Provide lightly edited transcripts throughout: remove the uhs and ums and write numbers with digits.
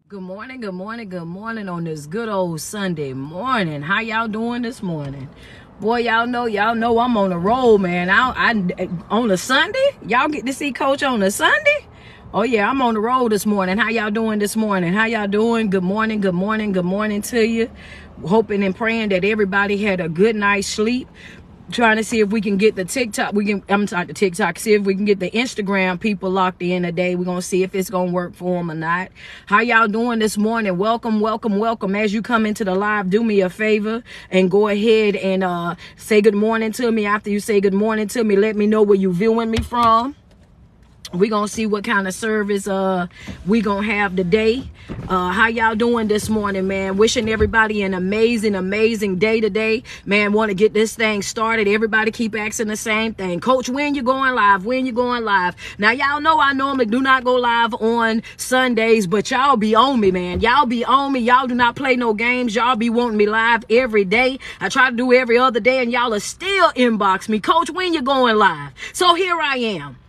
Good morning, good morning, good morning on this good old Sunday morning. How y'all doing this morning? Boy, y'all know I'm on the road, man. I on a Sunday? Y'all get to see Coach on a Sunday? Oh yeah, I'm on the road this morning. How y'all doing this morning? How y'all doing? Good morning, good morning, good morning to you. Hoping and praying that everybody had a good night's sleep. Trying to see if we can get the TikTok, see if we can get the Instagram people locked in today. We're going to see if it's going to work for them or not. How y'all doing this morning? Welcome, welcome, welcome. As you come into the live, do me a favor and go ahead and say good morning to me. After you say good morning to me, let me know where you viewing me from. We're gonna see what kind of service we gonna have today. How y'all doing this morning, man? Wishing everybody an amazing day today, man. Want to get this thing started. Everybody keep asking the same thing. Coach, when you going live? When you going live? Now y'all know I normally do not go live on Sundays, but y'all be on me, man. Y'all be on me. Y'all do not play no games. Y'all be wanting me live every day. I try to do every other day, and y'all are still inbox me, Coach, when you going live? So here I am.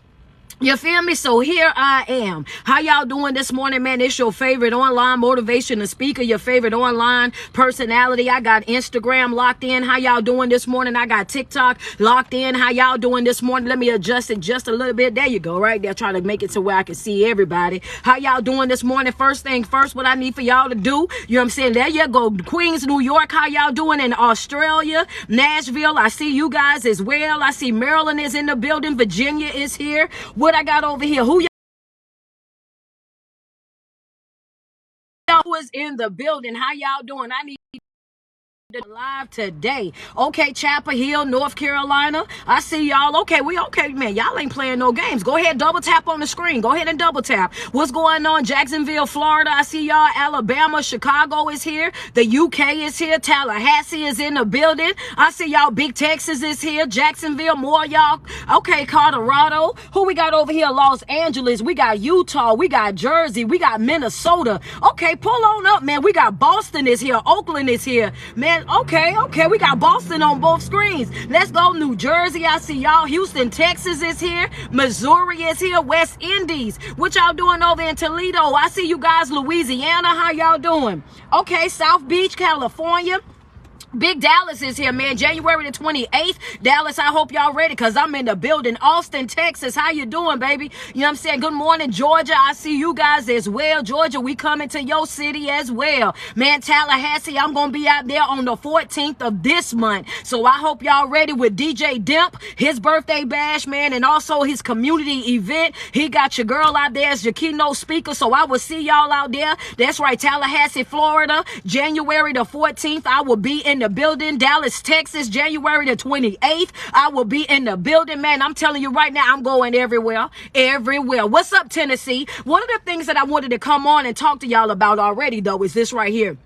You feel me? So here I am. How y'all doing this morning, man? It's your favorite online motivational speaker, your favorite online personality. I got Instagram locked in. How y'all doing this morning? I got TikTok locked in. How y'all doing this morning? Let me adjust it just a little bit. There you go, right there. Trying to make it to where I can see everybody. How y'all doing this morning? First thing first, what I need for y'all to do, you know what I'm saying? There you go. Queens, New York. How y'all doing in Australia? Nashville. I see you guys as well. I see Maryland is in the building. Virginia is here. What I got over here? Who y'all is in the building? How y'all doing? I need live today. Okay, Chapel Hill, North Carolina. I see y'all. Okay, we okay, man. Y'all ain't playing no games. Go ahead, double tap on the screen. Go ahead and double tap. What's going on? Jacksonville, Florida. I see y'all. Alabama, Chicago is here. The UK is here. Tallahassee is in the building. I see y'all. Big Texas is here. Jacksonville, more y'all. Okay, Colorado. Who we got over here? Los Angeles. We got Utah. We got Jersey. We got Minnesota. Okay, pull on up, man. We got Boston is here. Oakland is here, man. Okay, we got Boston on both screens. Let's go. New Jersey, I see y'all. Houston, Texas is here. Missouri is here. West Indies. What y'all doing over in Toledo? I see you guys. Louisiana, how y'all doing? Okay, South Beach, California. Big Dallas is here, man. January the 28th. Dallas, I hope y'all ready because I'm in the building. Austin, Texas, how you doing, baby? You know what I'm saying? Good morning, Georgia. I see you guys as well. Georgia, we coming to your city as well. Man, Tallahassee, I'm going to be out there on the 14th of this month. So I hope y'all ready with DJ Demp, his birthday bash, man, and also his community event. He got your girl out there as your keynote speaker. So I will see y'all out there. That's right, Tallahassee, Florida, January the 14th. I will be in the building. Dallas, Texas, January the 28th. I will be in the building, man. I'm telling you right now, I'm going everywhere. What's up, Tennessee? One of the things that I wanted to come on and talk to y'all about already, though, is this right here.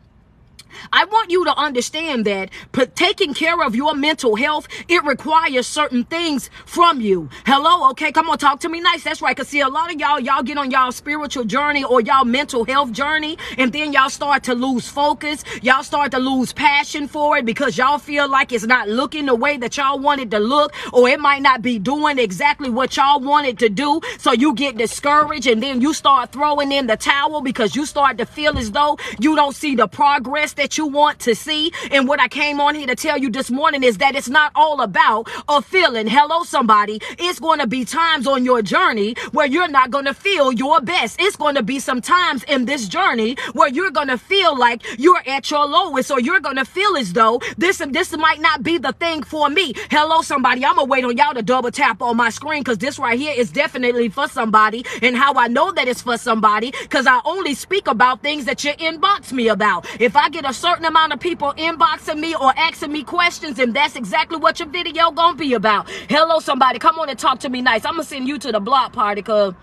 I want you to understand that taking care of your mental health, it requires certain things from you. Hello? Okay, come on, talk to me nice. That's right. Because see, a lot of y'all get on y'all spiritual journey or y'all mental health journey, and then y'all start to lose focus. Y'all start to lose passion for it because y'all feel like it's not looking the way that y'all want it to look, or it might not be doing exactly what y'all want it to do. So you get discouraged, and then you start throwing in the towel because you start to feel as though you don't see the progress that you want to see. And what I came on here to tell you this morning is that it's not all about a feeling. Hello, somebody. It's going to be times on your journey where you're not going to feel your best. It's going to be some times in this journey where you're going to feel like you're at your lowest, or you're going to feel as though this might not be the thing for me. Hello, somebody. I'm going to wait on y'all to double tap on my screen because this right here is definitely for somebody. And how I know that it's for somebody, because I only speak about things that you inbox me about. If I get a certain amount of people inboxing me or asking me questions, and that's exactly what your video gonna be about. Hello, somebody. Come on and talk to me nice. I'm gonna send you to the block party because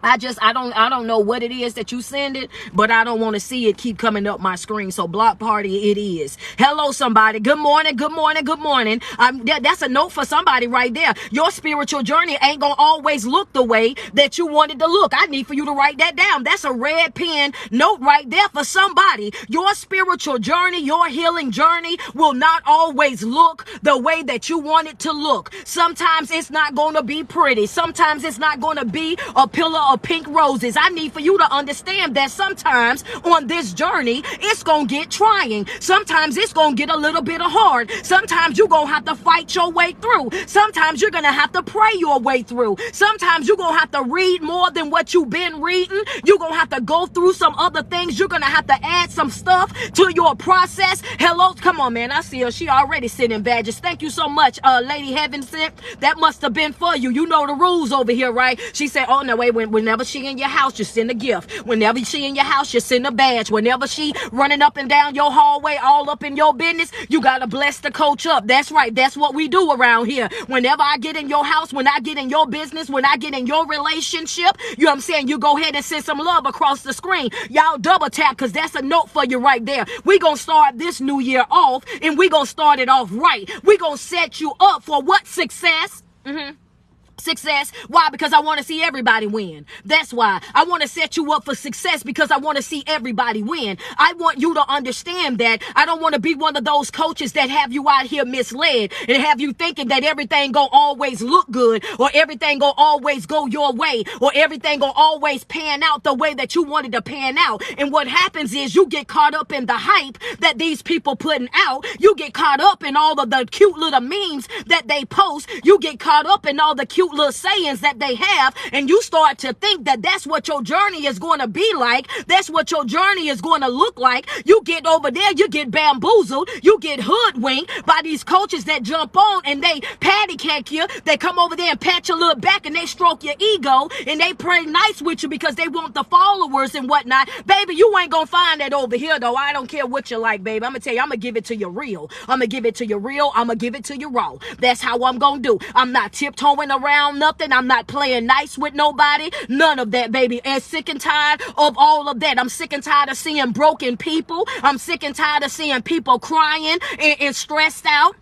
I don't know what it is that you send it, but I don't want to see it keep coming up my screen. So block party it is. Hello, somebody. Good morning. Good morning. Good morning. That's a note for somebody right there. Your spiritual journey ain't going to always look the way that you want it to look. I need for you to write that down. That's a red pen note right there for somebody. Your spiritual journey, your healing journey will not always look the way that you want it to look. Sometimes it's not going to be pretty. Sometimes it's not going to be a pillar of pink roses. I need for you to understand that sometimes on this journey, it's going to get trying. Sometimes it's going to get a little bit hard. Sometimes you're going to have to fight your way through. Sometimes you're going to have to pray your way through. Sometimes you're going to have to read more than what you've been reading. You're going to have to go through some other things. You're going to have to add some stuff to your process. Hello, come on, man. I see her. She already sending badges. Thank you so much, Lady Heaven Sent. That must have been for you. You know the rules over here, right? She said, oh, no, wait. Whenever she in your house, you send a gift. Whenever she in your house, you send a badge. Whenever she running up and down your hallway, all up in your business, you got to bless the coach up. That's right. That's what we do around here. Whenever I get in your house, when I get in your business, when I get in your relationship, you know what I'm saying? You go ahead and send some love across the screen. Y'all double tap, because that's a note for you right there. We gonna start this new year off, and we gonna start it off right. We gonna set you up for what? Success. Success. Why? Because I want to see everybody win. That's why I want to set you up for success, because I want to see everybody win. I want you to understand that I don't want to be one of those coaches that have you out here misled and have you thinking that everything gonna always look good, or everything gonna always go your way, or everything gonna always pan out the way that you wanted to pan out. And what happens is you get caught up in the hype that these people putting out. You get caught up in all of the cute little memes that they post. You get caught up in all the cute little sayings that they have, and you start to think that that's what your journey is going to be like. That's what your journey is going to look like. You get over there, you get bamboozled, you get hoodwinked by these coaches that jump on and they patty cake you. They come over there and pat your little back and they stroke your ego and they play nice with you because they want the followers and whatnot. Baby, you ain't gonna find that over here though. I don't care what you like, baby. I'm gonna tell you, I'm gonna give it to you real. I'm gonna give it to you real. I'm gonna give it to you raw. That's how I'm gonna do. I'm not tiptoeing around nothing. I'm not playing nice with nobody. None of that, baby. And sick and tired of all of that. I'm sick and tired of seeing broken people. I'm sick and tired of seeing people crying and stressed out.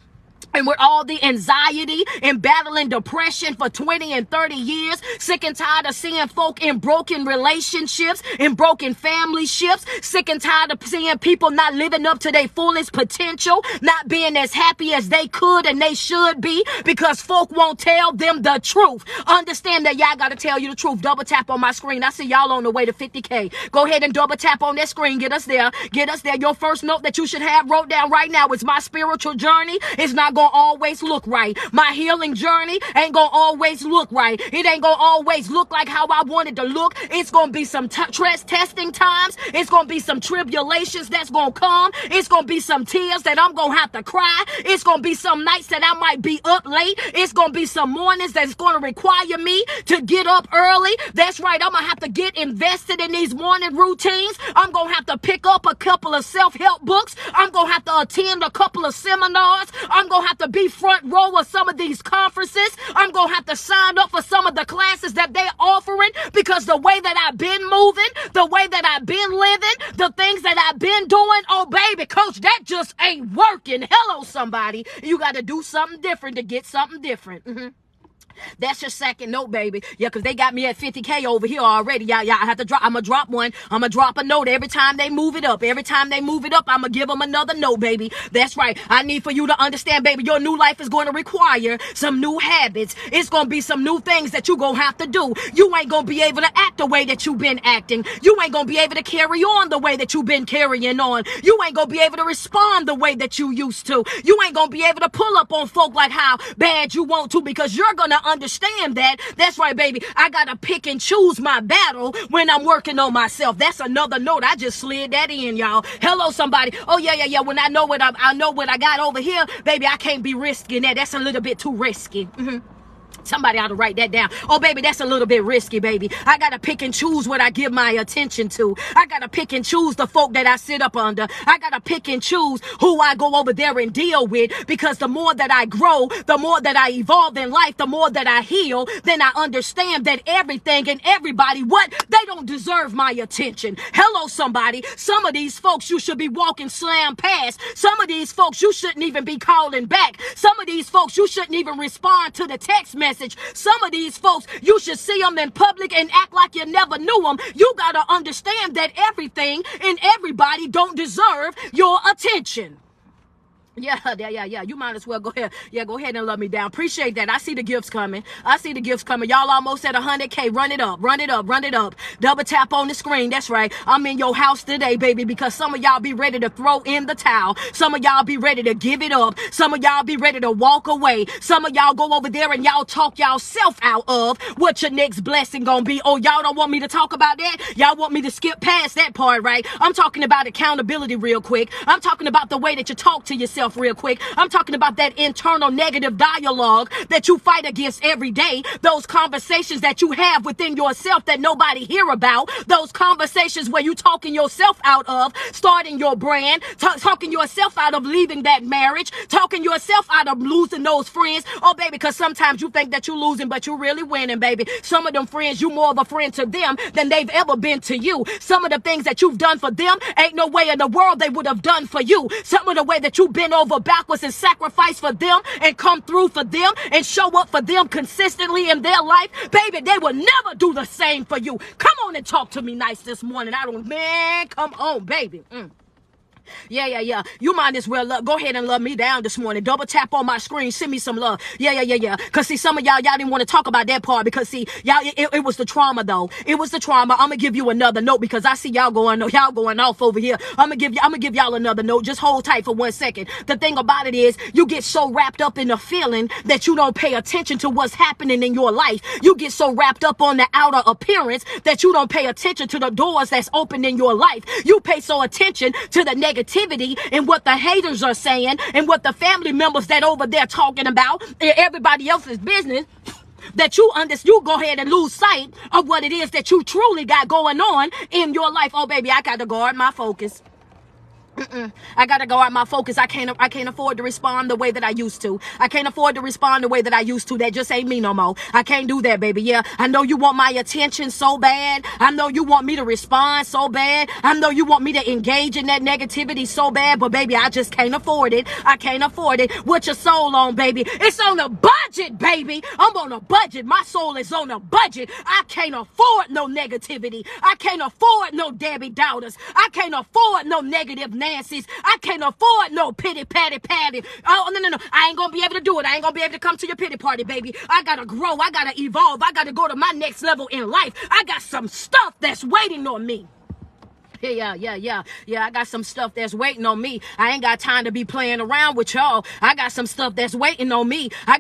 And with all the anxiety and battling depression for 20 and 30 years, sick and tired of seeing folk in broken relationships, in broken family ships, sick and tired of seeing people not living up to their fullest potential, not being as happy as they could and they should be because folk won't tell them the truth. Understand that y'all got to tell you the truth. Double tap on my screen. I see y'all on the way to 50K. Go ahead and double tap on that screen. Get us there. Get us there. Your first note that you should have wrote down right now is my spiritual journey. It's not going to always look right. My healing journey ain't gonna always look right. It ain't gonna always look like how I wanted to look. It's gonna be some testing times. It's gonna be some tribulations that's gonna come. It's gonna be some tears that I'm gonna have to cry. It's gonna be some nights that I might be up late. It's gonna be some mornings that's gonna require me to get up early. That's right. I'm gonna have to get invested in these morning routines. I'm gonna have to pick up a couple of self-help books. I'm gonna have to attend a couple of seminars. I'm gonna have to be front row of some of these conferences. I'm going to have to sign up for some of the classes that they're offering because the way that I've been moving, the way that I've been living, the things that I've been doing, oh, baby, coach, that just ain't working. Hello, somebody. You got to do something different to get something different. That's your second note, baby. Yeah, because they got me at 50K over here already. Y'all have to drop. I'm going to drop one. I'm going to drop a note every time they move it up. Every time they move it up, I'm going to give them another note, baby. That's right. I need for you to understand, baby, your new life is going to require some new habits. It's going to be some new things that you're going to have to do. You ain't going to be able to act the way that you've been acting. You ain't going to be able to carry on the way that you've been carrying on. You ain't going to be able to respond the way that you used to. You ain't going to be able to pull up on folk like how bad you want to because you're going to understand that. That's right, baby. I gotta pick and choose my battle when I'm working on myself. That's another note. I just slid that in, y'all. Hello, somebody. Oh yeah. When I know what I know what I got over here, baby, I can't be risking that. That's a little bit too risky. Somebody ought to write that down. Oh, baby, that's a little bit risky, baby. I got to pick and choose what I give my attention to. I got to pick and choose the folk that I sit up under. I got to pick and choose who I go over there and deal with because the more that I grow, the more that I evolve in life, the more that I heal, then I understand that everything and everybody, they don't deserve my attention. Hello, somebody. Some of these folks you should be walking slam past. Some of these folks you shouldn't even be calling back. Some of these folks you shouldn't even respond to the text message. Some of these folks, you should see them in public and act like you never knew them. You got to understand that everything and everybody don't deserve your attention. Yeah. You might as well go ahead. Yeah, go ahead and love me down. Appreciate that. I see the gifts coming. I see the gifts coming. Y'all almost at 100K. Run it up. Run it up. Run it up. Double tap on the screen. That's right. I'm in your house today, baby, because some of y'all be ready to throw in the towel. Some of y'all be ready to give it up. Some of y'all be ready to walk away. Some of y'all go over there and y'all talk y'all self out of what your next blessing gonna be. Oh, y'all don't want me to talk about that? Y'all want me to skip past that part, right? I'm talking about accountability real quick. I'm talking about the way that you talk to yourself real quick. I'm talking about that internal negative dialogue that you fight against every day. Those conversations that you have within yourself that nobody hear about. Those conversations where you talking yourself out of starting your brand, talking yourself out of leaving that marriage, talking yourself out of losing those friends. Oh, baby, because sometimes you think that you're losing, but you're really winning, baby. Some of them friends, you more of a friend to them than they've ever been to you. Some of the things that you've done for them ain't no way in the world they would have done for you. Some of the way that you've been over backwards and sacrificed for them and come through for them and show up for them consistently in their life, baby, they will never do the same for you. Come on and talk to me nice this morning. Man, come on, baby. Yeah. You might as well go ahead and love me down this morning. Double tap on my screen. Send me some love. Yeah. Because see, some of y'all didn't want to talk about that part because see, y'all, it was the trauma though. It was the trauma. I'm gonna give you another note because I see y'all going off over here. I'm gonna give y'all another note. Just hold tight for 1 second. The thing about it is, you get so wrapped up in the feeling that you don't pay attention to what's happening in your life. You get so wrapped up on the outer appearance that you don't pay attention to the doors that's open in your life. You pay so attention to the negativity and what the haters are saying and what the family members that over there talking about, everybody else's business, that you go ahead and lose sight of what it is that you truly got going on in your life. Oh, baby, I got to guard my focus. I gotta go out my focus. I can't afford to respond the way that I used to. I can't afford to respond the way that I used to. That just ain't me no more. I can't do that, baby. Yeah, I know you want my attention so bad. I know you want me to respond so bad. I know you want me to engage in that negativity so bad, but baby, I just can't afford it. I can't afford it. What your soul on, baby? It's on a budget, baby. I'm on a budget. My soul is on a budget. I can't afford no negativity. I can't afford no Debbie Doubters. I can't afford no negative Nancy's. I can't afford no pity patty. Oh, no. I ain't gonna be able to do it. I ain't gonna be able to come to your pity party, baby. I gotta grow. I gotta evolve. I gotta go to my next level in life. I got some stuff that's waiting on me. Yeah. I got some stuff that's waiting on me. I ain't got time to be playing around with y'all. I got some stuff that's waiting on me. I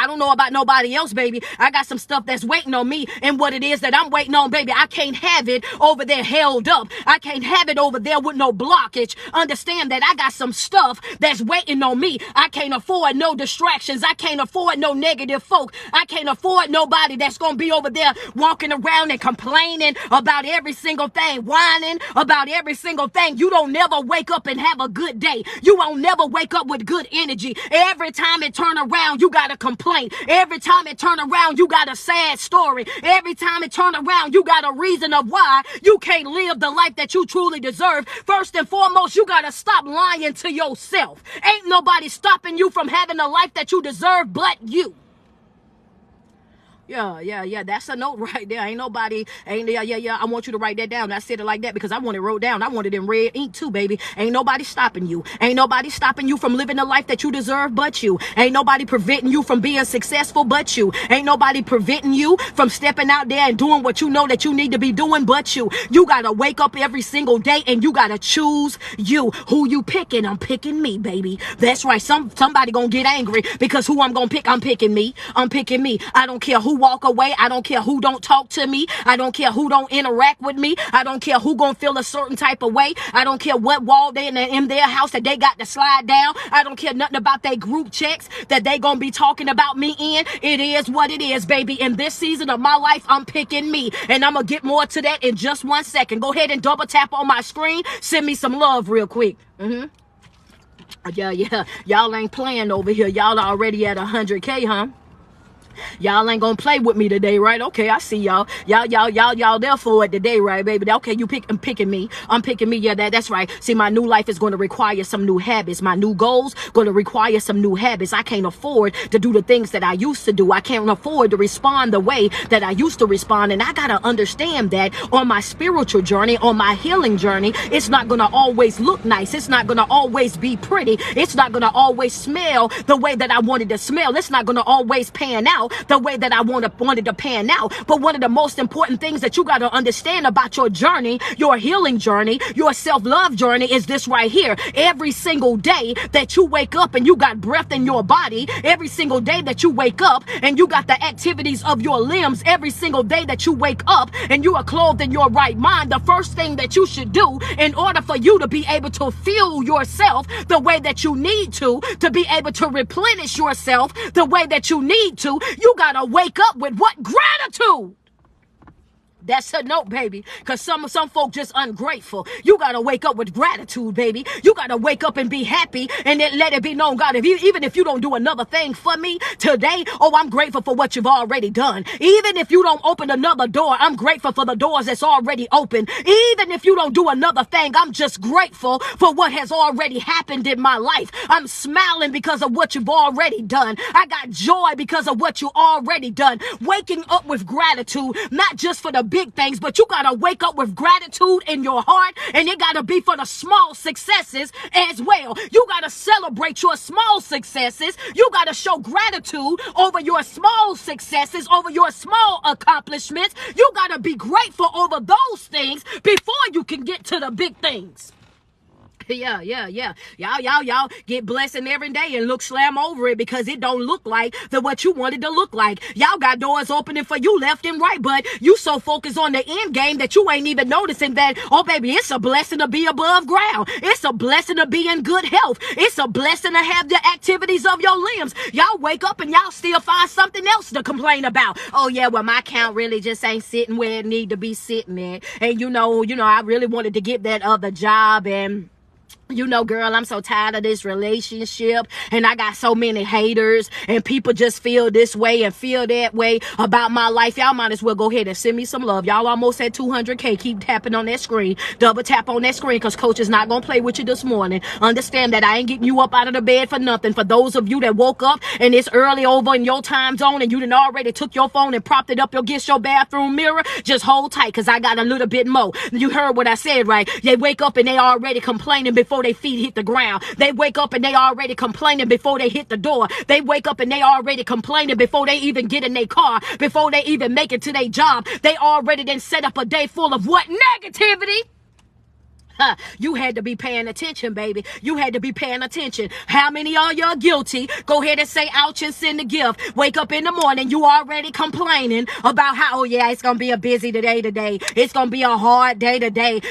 don't know about nobody else, baby. I got some stuff that's waiting on me. And what it is that I'm waiting on, baby, I can't have it over there held up. I can't have it over there with no blockage. Understand that I got some stuff that's waiting on me. I can't afford no distractions. I can't afford no negative folk. I can't afford nobody that's going to be over there walking around and complaining about every single thing, whining about every single thing. You don't never wake up and have a good day. You won't never wake up with good energy. Every time it turn around, you got a complaint. Every time it turn around, you got a sad story. Every time it turn around, you got a reason of why you can't live the life that you truly deserve. First and foremost, you got to stop lying to yourself. Ain't nobody stopping you from having the life that you deserve but you. Yeah. That's a note right there. Yeah. I want you to write that down. I said it like that because I want it wrote down. I want it in red ink too, baby. Ain't nobody stopping you. Ain't nobody stopping you from living the life that you deserve but you. Ain't nobody preventing you from being successful but you. Ain't nobody preventing you from stepping out there and doing what you know that you need to be doing but you. You got to wake up every single day and you got to choose you. Who you picking? I'm picking me, baby. That's right. Somebody gonna get angry because who I'm gonna pick? I'm picking me. I don't care who walk away. I don't care who don't talk to me. I don't care who don't interact with me. I don't care who gonna feel a certain type of way. I don't care what wall they in their house that they got to slide down. I don't care nothing about their group checks that they gonna be talking about me in. It is what it is, baby. In this season of my life, I'm picking me. And I'm gonna get more to that in just 1 second. Go ahead and double tap on my screen. Send me some love real quick. Yeah. Y'all ain't playing over here. Y'all already at 100K, huh? Y'all ain't gonna play with me today, right? Okay, I see y'all. Y'all there for it today, right, baby? Okay, I'm picking me. I'm picking me. Yeah, that's right. See, my new life is gonna require some new habits. My new goals gonna require some new habits. I can't afford to do the things that I used to do. I can't afford to respond the way that I used to respond. And I gotta understand that on my spiritual journey, on my healing journey, it's not gonna always look nice. It's not gonna always be pretty. It's not gonna always smell the way that I wanted to smell. It's not gonna always pan out the way that I wanted to pan out. But one of the most important things that you got to understand about your journey, your healing journey, your self-love journey is this right here. Every single day that you wake up and you got breath in your body, every single day that you wake up and you got the activities of your limbs, every single day that you wake up and you are clothed in your right mind, the first thing that you should do in order for you to be able to fuel yourself the way that you need to be able to replenish yourself the way that you need to, you gotta wake up with what? Gratitude. That's a note, baby, because some folk just ungrateful. You got to wake up with gratitude, baby. You got to wake up and be happy and then let it be known, God, even if you don't do another thing for me today, oh, I'm grateful for what you've already done. Even if you don't open another door, I'm grateful for the doors that's already open. Even if you don't do another thing, I'm just grateful for what has already happened in my life. I'm smiling because of what you've already done. I got joy because of what you already done. Waking up with gratitude, not just for the big things, but you gotta wake up with gratitude in your heart, and it gotta be for the small successes as well. You gotta celebrate your small successes. You gotta show gratitude over your small successes, over your small accomplishments. You gotta be grateful over those things before you can get to the big things. Yeah. Y'all get blessing every day and look slam over it because it don't look like what you wanted to look like. Y'all got doors opening for you left and right, but you so focused on the end game that you ain't even noticing that, oh baby, it's a blessing to be above ground. It's a blessing to be in good health. It's a blessing to have the activities of your limbs. Y'all wake up and y'all still find something else to complain about. Oh yeah, well my count really just ain't sitting where it need to be sitting at. And you know, I really wanted to get that other job, and girl, I'm so tired of this relationship, and I got so many haters, and people just feel this way and feel that way about my life. Y'all might as well go ahead and send me some love. Y'all almost at 200K. Keep tapping on that screen. Double tap on that screen, because coach is not going to play with you this morning. Understand that I ain't getting you up out of the bed for nothing. For those of you that woke up and it's early over in your time zone and you done already took your phone and propped it up against your bathroom mirror, just hold tight, because I got a little bit more. You heard what I said, right? They wake up and they already complaining before their feet hit the ground. They wake up and they already complaining before they hit the door. They wake up and they already complaining before they even get in their car, before they even make it to their job. They already then set up a day full of what? Negativity. You had to be paying attention, baby. You had to be paying attention. How many of you are guilty? Go ahead and say ouch and send a gift. Wake up in the morning, you already complaining about how, oh yeah, it's going to be a busy day today. It's going to be a hard day today.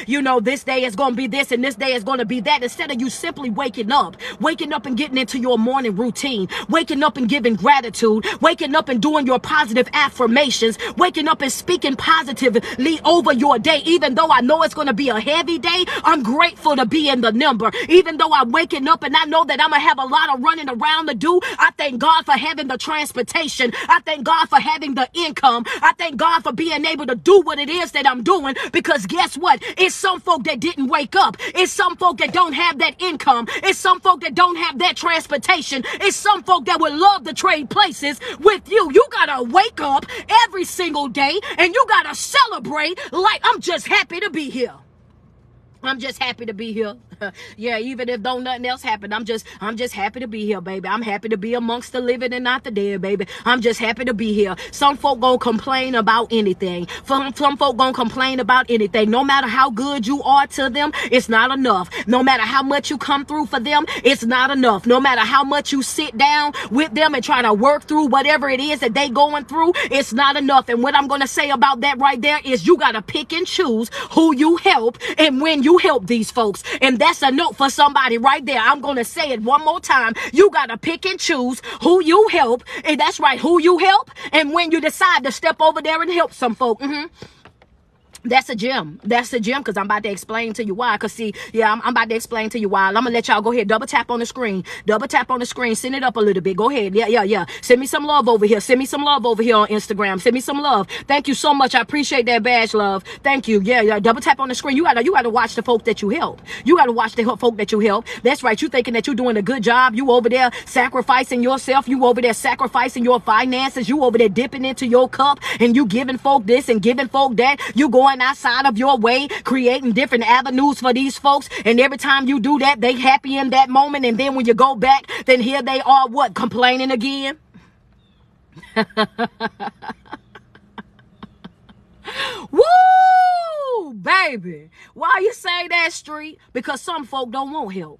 This day is going to be this and this day is going to be that. Instead of you simply waking up and getting into your morning routine, waking up and giving gratitude, waking up and doing your positive affirmations, waking up and speaking positively over your day. Even though I know it's going to be a heavy day, I'm grateful to be in the number. Even though I'm waking up and I know that I'm going to have a lot of running around to do, I thank God for having the transportation. I thank God for having the income. I thank God for being able to do what it is that I'm doing, because guess what? It's some folk that didn't wake up. It's some folk that don't have that income. It's some folk that don't have that transportation. It's some folk that would love to trade places with you. You got to wake up every single day and you got to celebrate like I'm just happy to be here. I'm just happy to be here. Yeah, even if don't nothing else happen, I'm just happy to be here, baby. I'm happy to be amongst the living and not the dead, baby. I'm just happy to be here. Some folk gonna complain about anything. Some folk gonna complain about anything. No matter how good you are to them, it's not enough. No matter how much you come through for them, it's not enough. No matter how much you sit down with them and try to work through whatever it is that they going through, it's not enough. And what I'm gonna say about that right there is you gotta pick and choose who you help and when you help these folks. And that's a note for somebody right there. I'm going to say it one more time. You got to pick and choose who you help. And that's right, who you help. And when you decide to step over there and help some folk. That's a gem. That's a gem, because I'm about to explain to you why. Because see, yeah, I'm about to explain to you why. I'm going to let y'all go ahead. Double tap on the screen. Double tap on the screen. Send it up a little bit. Go ahead. Yeah. Send me some love over here. Send me some love over here on Instagram. Send me some love. Thank you so much. I appreciate that badge, love. Thank you. Yeah. Double tap on the screen. You gotta watch the folk that you help. You gotta watch the folk that you help. That's right. You thinking that you're doing a good job. You over there sacrificing yourself. You over there sacrificing your finances. You over there dipping into your cup, and you giving folk this and giving folk that. You going outside of your way, creating different avenues for these folks, and every time you do that, they happy in that moment, and then when you go back, then here they are, what, complaining again? Woo, baby. Why you say that, Street? Because some folk don't want help.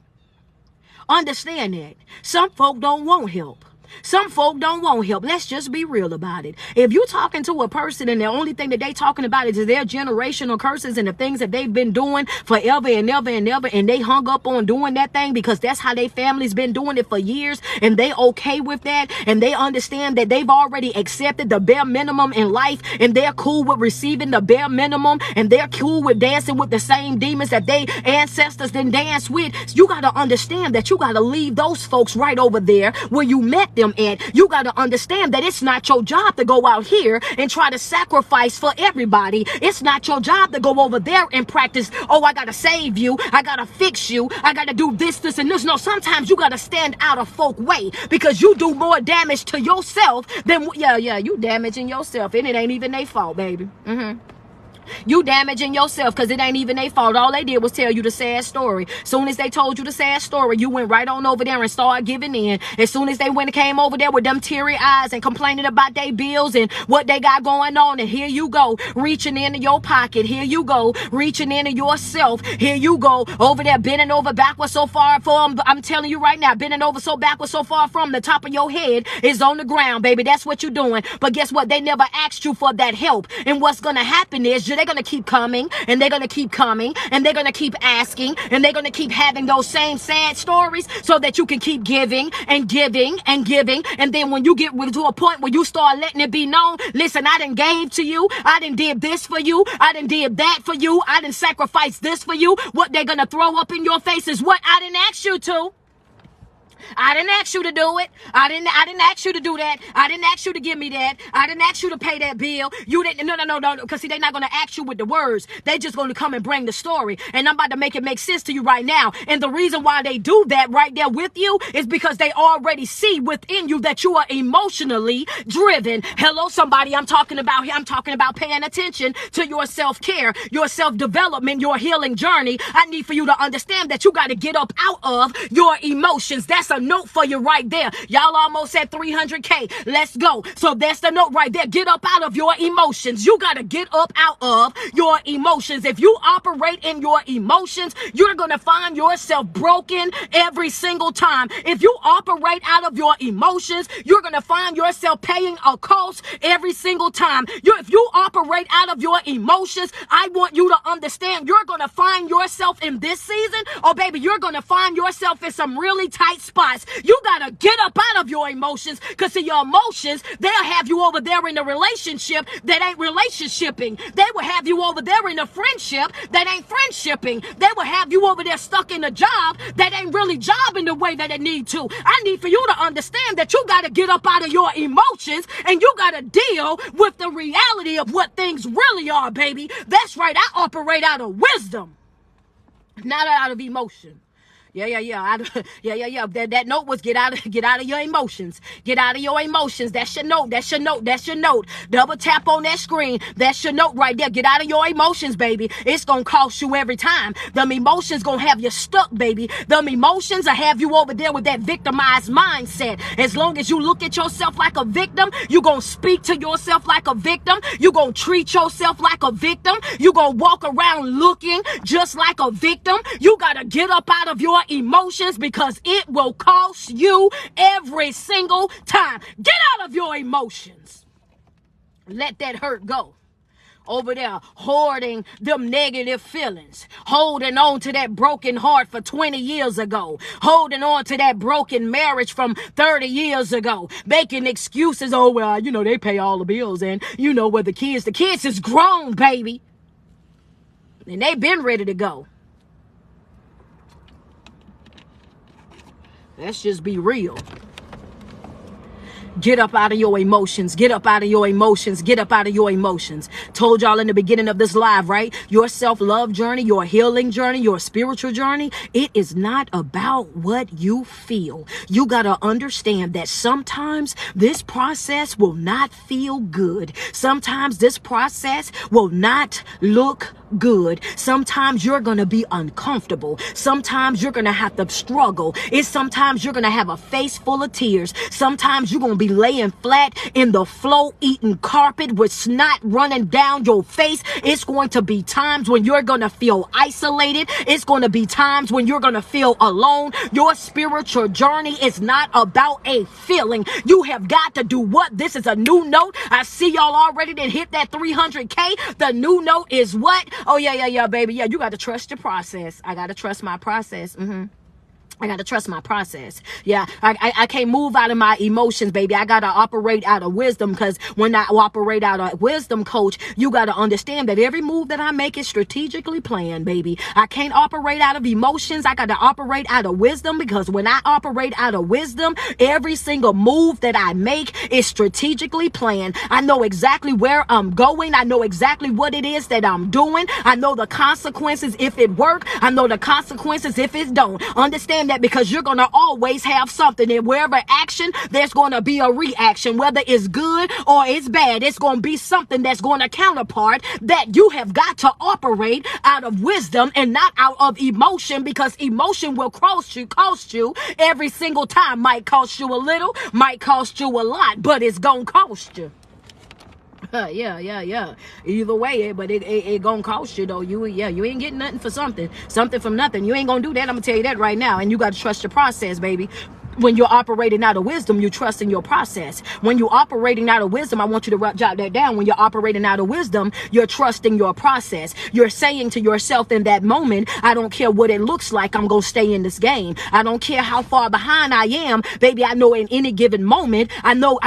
Understand that. Some folk don't want help. Some folk don't want help. Let's just be real about it. If you're talking to a person and the only thing that they talking about is their generational curses and the things that they've been doing forever and ever and ever, and they hung up on doing that thing because that's how their family's been doing it for years, and they okay with that, and they understand that they've already accepted the bare minimum in life, and they're cool with receiving the bare minimum, and they're cool with dancing with the same demons that they ancestors didn't dance with, you got to understand that you got to leave those folks right over there where you met them at. You got to understand that it's not your job to go out here and try to sacrifice for everybody. It's not your job to go over there and practice, oh, I got to save you, I got to fix you, I got to do this, and this. No, sometimes you got to stand out of folk way, because you do more damage to yourself than, you damaging yourself, and it ain't even their fault, baby. You damaging yourself, because it ain't even their fault. All they did was tell you the sad story. Soon as they told you the sad story, you went right on over there and started giving in. As soon as they went and came over there with them teary eyes and complaining about their bills and what they got going on, and here you go, reaching into your pocket. Here you go, reaching into yourself. Here you go, over there bending over backwards so far from, I'm telling you right now, bending over so backwards so far from the top of your head is on the ground, baby. That's what you're doing. But guess what? They never asked you for that help. And what's going to happen is they're going to keep coming, and they're going to keep coming, and they're going to keep asking, and they're going to keep having those same sad stories so that you can keep giving and giving and giving. And then when you get to a point where you start letting it be known, listen, I done gave to you, I done did this for you, I done did that for you, I done sacrificed this for you, what they're going to throw up in your face is what I didn't ask you to. I didn't ask you to do it. I didn't ask you to do that. I didn't ask you to give me that. I didn't ask you to pay that bill. You didn't. No. Because see, they're not going to ask you with the words. They just going to come and bring the story. And I'm about to make it make sense to you right now. And the reason why they do that right there with you is because they already see within you that you are emotionally driven. Hello, somebody. I'm talking about paying attention to your self-care, your self-development, your healing journey. I need for you to understand that you got to get up out of your emotions. That's a note for you right there. Y'all almost at 300K. Let's go. So that's the note right there. Get up out of your emotions. You got to get up out of your emotions. If you operate in your emotions, you're going to find yourself broken every single time. If you operate out of your emotions, you're going to find yourself paying a cost every single time. If you operate out of your emotions, I want you to understand you're going to find yourself in this season, oh baby, you're going to find yourself in some really tight spots. You got to get up out of your emotions, because see, your emotions, they'll have you over there in a relationship that ain't relationshiping. They will have you over there in a friendship that ain't friendshipping. They will have you over there stuck in a job that ain't really jobbing the way that it need to. I need for you to understand that you got to get up out of your emotions, and you got to deal with the reality of what things really are, baby. That's right. I operate out of wisdom, not out of emotion. Yeah. That note was get out of your emotions. Get out of your emotions. That's your note. That's your note. That's your note. Double tap on that screen. That's your note right there. Get out of your emotions, baby. It's gonna cost you every time. Them emotions gonna have you stuck, baby. Them emotions will have you over there with that victimized mindset. As long as you look at yourself like a victim, you gonna speak to yourself like a victim. You gonna treat yourself like a victim. You gonna walk around looking just like a victim. You gotta get up out of your emotions, because it will cost you every single time. Get out of your emotions. Let that hurt go. Over there hoarding them negative feelings, holding on to that broken heart for 20 years ago, holding on to that broken marriage from 30 years ago, making excuses. Oh, well, they pay all the bills, and where the kids is grown, baby. And they been ready to go. Let's just be real. Get up out of your emotions. Get up out of your emotions. Get up out of your emotions. Told y'all in the beginning of this live, right? Your self-love journey, your healing journey, your spiritual journey, it is not about what you feel. You got to understand that sometimes this process will not feel good. Sometimes this process will not look good. Sometimes you're going to be uncomfortable. Sometimes you're going to have to struggle. Sometimes you're going to have a face full of tears. Sometimes you're going to be laying flat in the floor eating carpet with snot running down your face. It's going to be times when you're going to feel isolated. It's going to be times when you're going to feel alone. Your spiritual journey is not about a feeling. You have got to do what? This is a new note. I see y'all already that hit that 300K. The new note is what? Oh, yeah, baby. Yeah, you got to trust your process. I got to trust my process. I got to trust my process. Yeah, I can't move out of my emotions, baby. I got to operate out of wisdom, because when I operate out of wisdom, coach, you got to understand that every move that I make is strategically planned, baby. I can't operate out of emotions. I got to operate out of wisdom, because when I operate out of wisdom, every single move that I make is strategically planned. I know exactly where I'm going. I know exactly what it is that I'm doing. I know the consequences if it works. I know the consequences if it don't. Understand that, because you're going to always have something. In wherever action, there's going to be a reaction. Whether it's good or it's bad, it's going to be something that's going to counterpart that. You have got to operate out of wisdom and not out of emotion, because emotion will cost you every single time. Might cost you a little, might cost you a lot, but it's going to cost you. Yeah. Either way, but it gonna cost you though. You ain't getting nothing for something from nothing. You ain't gonna do that. I'm gonna tell you that right now. And you gotta trust your process, baby. When you're operating out of wisdom, you trust in your process. When you're operating out of wisdom, I want you to jot that down. When you're operating out of wisdom, you're trusting your process. You're saying to yourself in that moment, I don't care what it looks like, I'm going to stay in this game. I don't care how far behind I am, baby. I know in any given moment, I know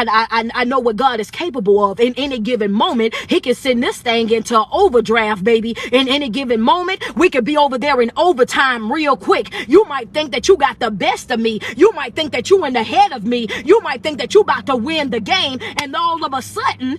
what God is capable of. In any given moment, he can send this thing into overdraft, baby. In any given moment, we could be over there in overtime real quick. You might think that you got the best of me. You might think that you in the head of me. You might think that you about to win the game, and all of a sudden,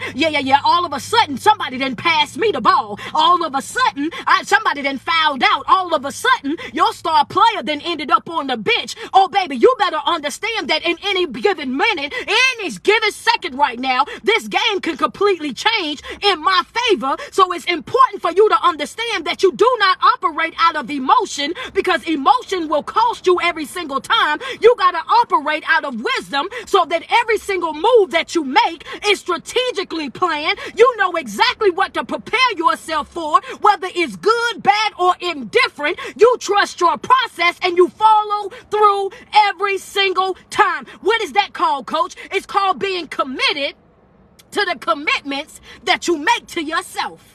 all of a sudden, somebody didn't pass me the ball. All of a sudden, somebody didn't fouled out. All of a sudden, your star player then ended up on the bench. Oh, baby, you better understand that in any given minute, any given second right now, this game can completely change in my favor. So it's important for you to understand that you do not operate out of emotion, because emotion will cost you every single time. You got to operate out of wisdom, so that every single move that you make is strategically planned. You know exactly what to prepare yourself for, whether it's good, bad, or indifferent. You trust your process and you follow through every single time. What is that called, coach? It's called being committed to the commitments that you make to yourself.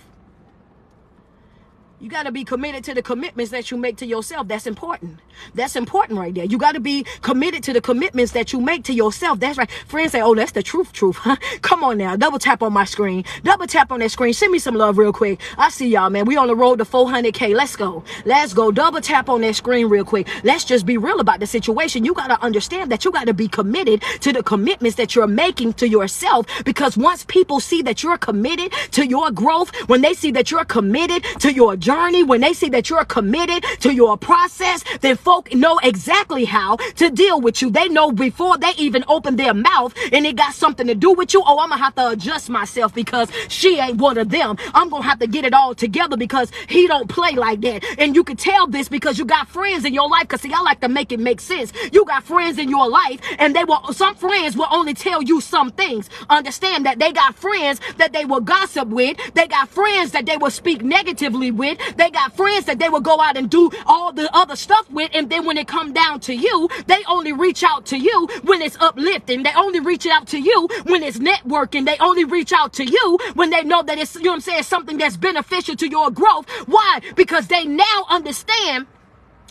You got to be committed to the commitments that you make to yourself. That's important. That's important right there. You got to be committed to the commitments that you make to yourself. That's right. Friends say, oh, that's the truth. Huh? Come on now. Double tap on my screen. Double tap on that screen. Send me some love real quick. I see y'all, man. We on the road to 400K. Let's go. Let's go. Double tap on that screen real quick. Let's just be real about the situation. You got to understand that you got to be committed to the commitments that you're making to yourself, because once people see that you're committed to your growth, when they see that you're committed to your journey, when they see that you're committed to your process, then folk know exactly how to deal with you. They know before they even open their mouth and it got something to do with you. Oh, I'm gonna have to adjust myself because she ain't one of them. I'm gonna have to get it all together because he don't play like that. And you can tell this because you got friends in your life. Because see, I like to make it make sense. You got friends in your life, and some friends will only tell you some things. Understand that they got friends that they will gossip with. They got friends that they will speak negatively with. They got friends that they will go out and do all the other stuff with, and then when it come down to you, they only reach out to you when it's uplifting. They only reach out to you when it's networking. They only reach out to you when they know that it's, you know what I'm saying, something that's beneficial to your growth. Why? Because they now understand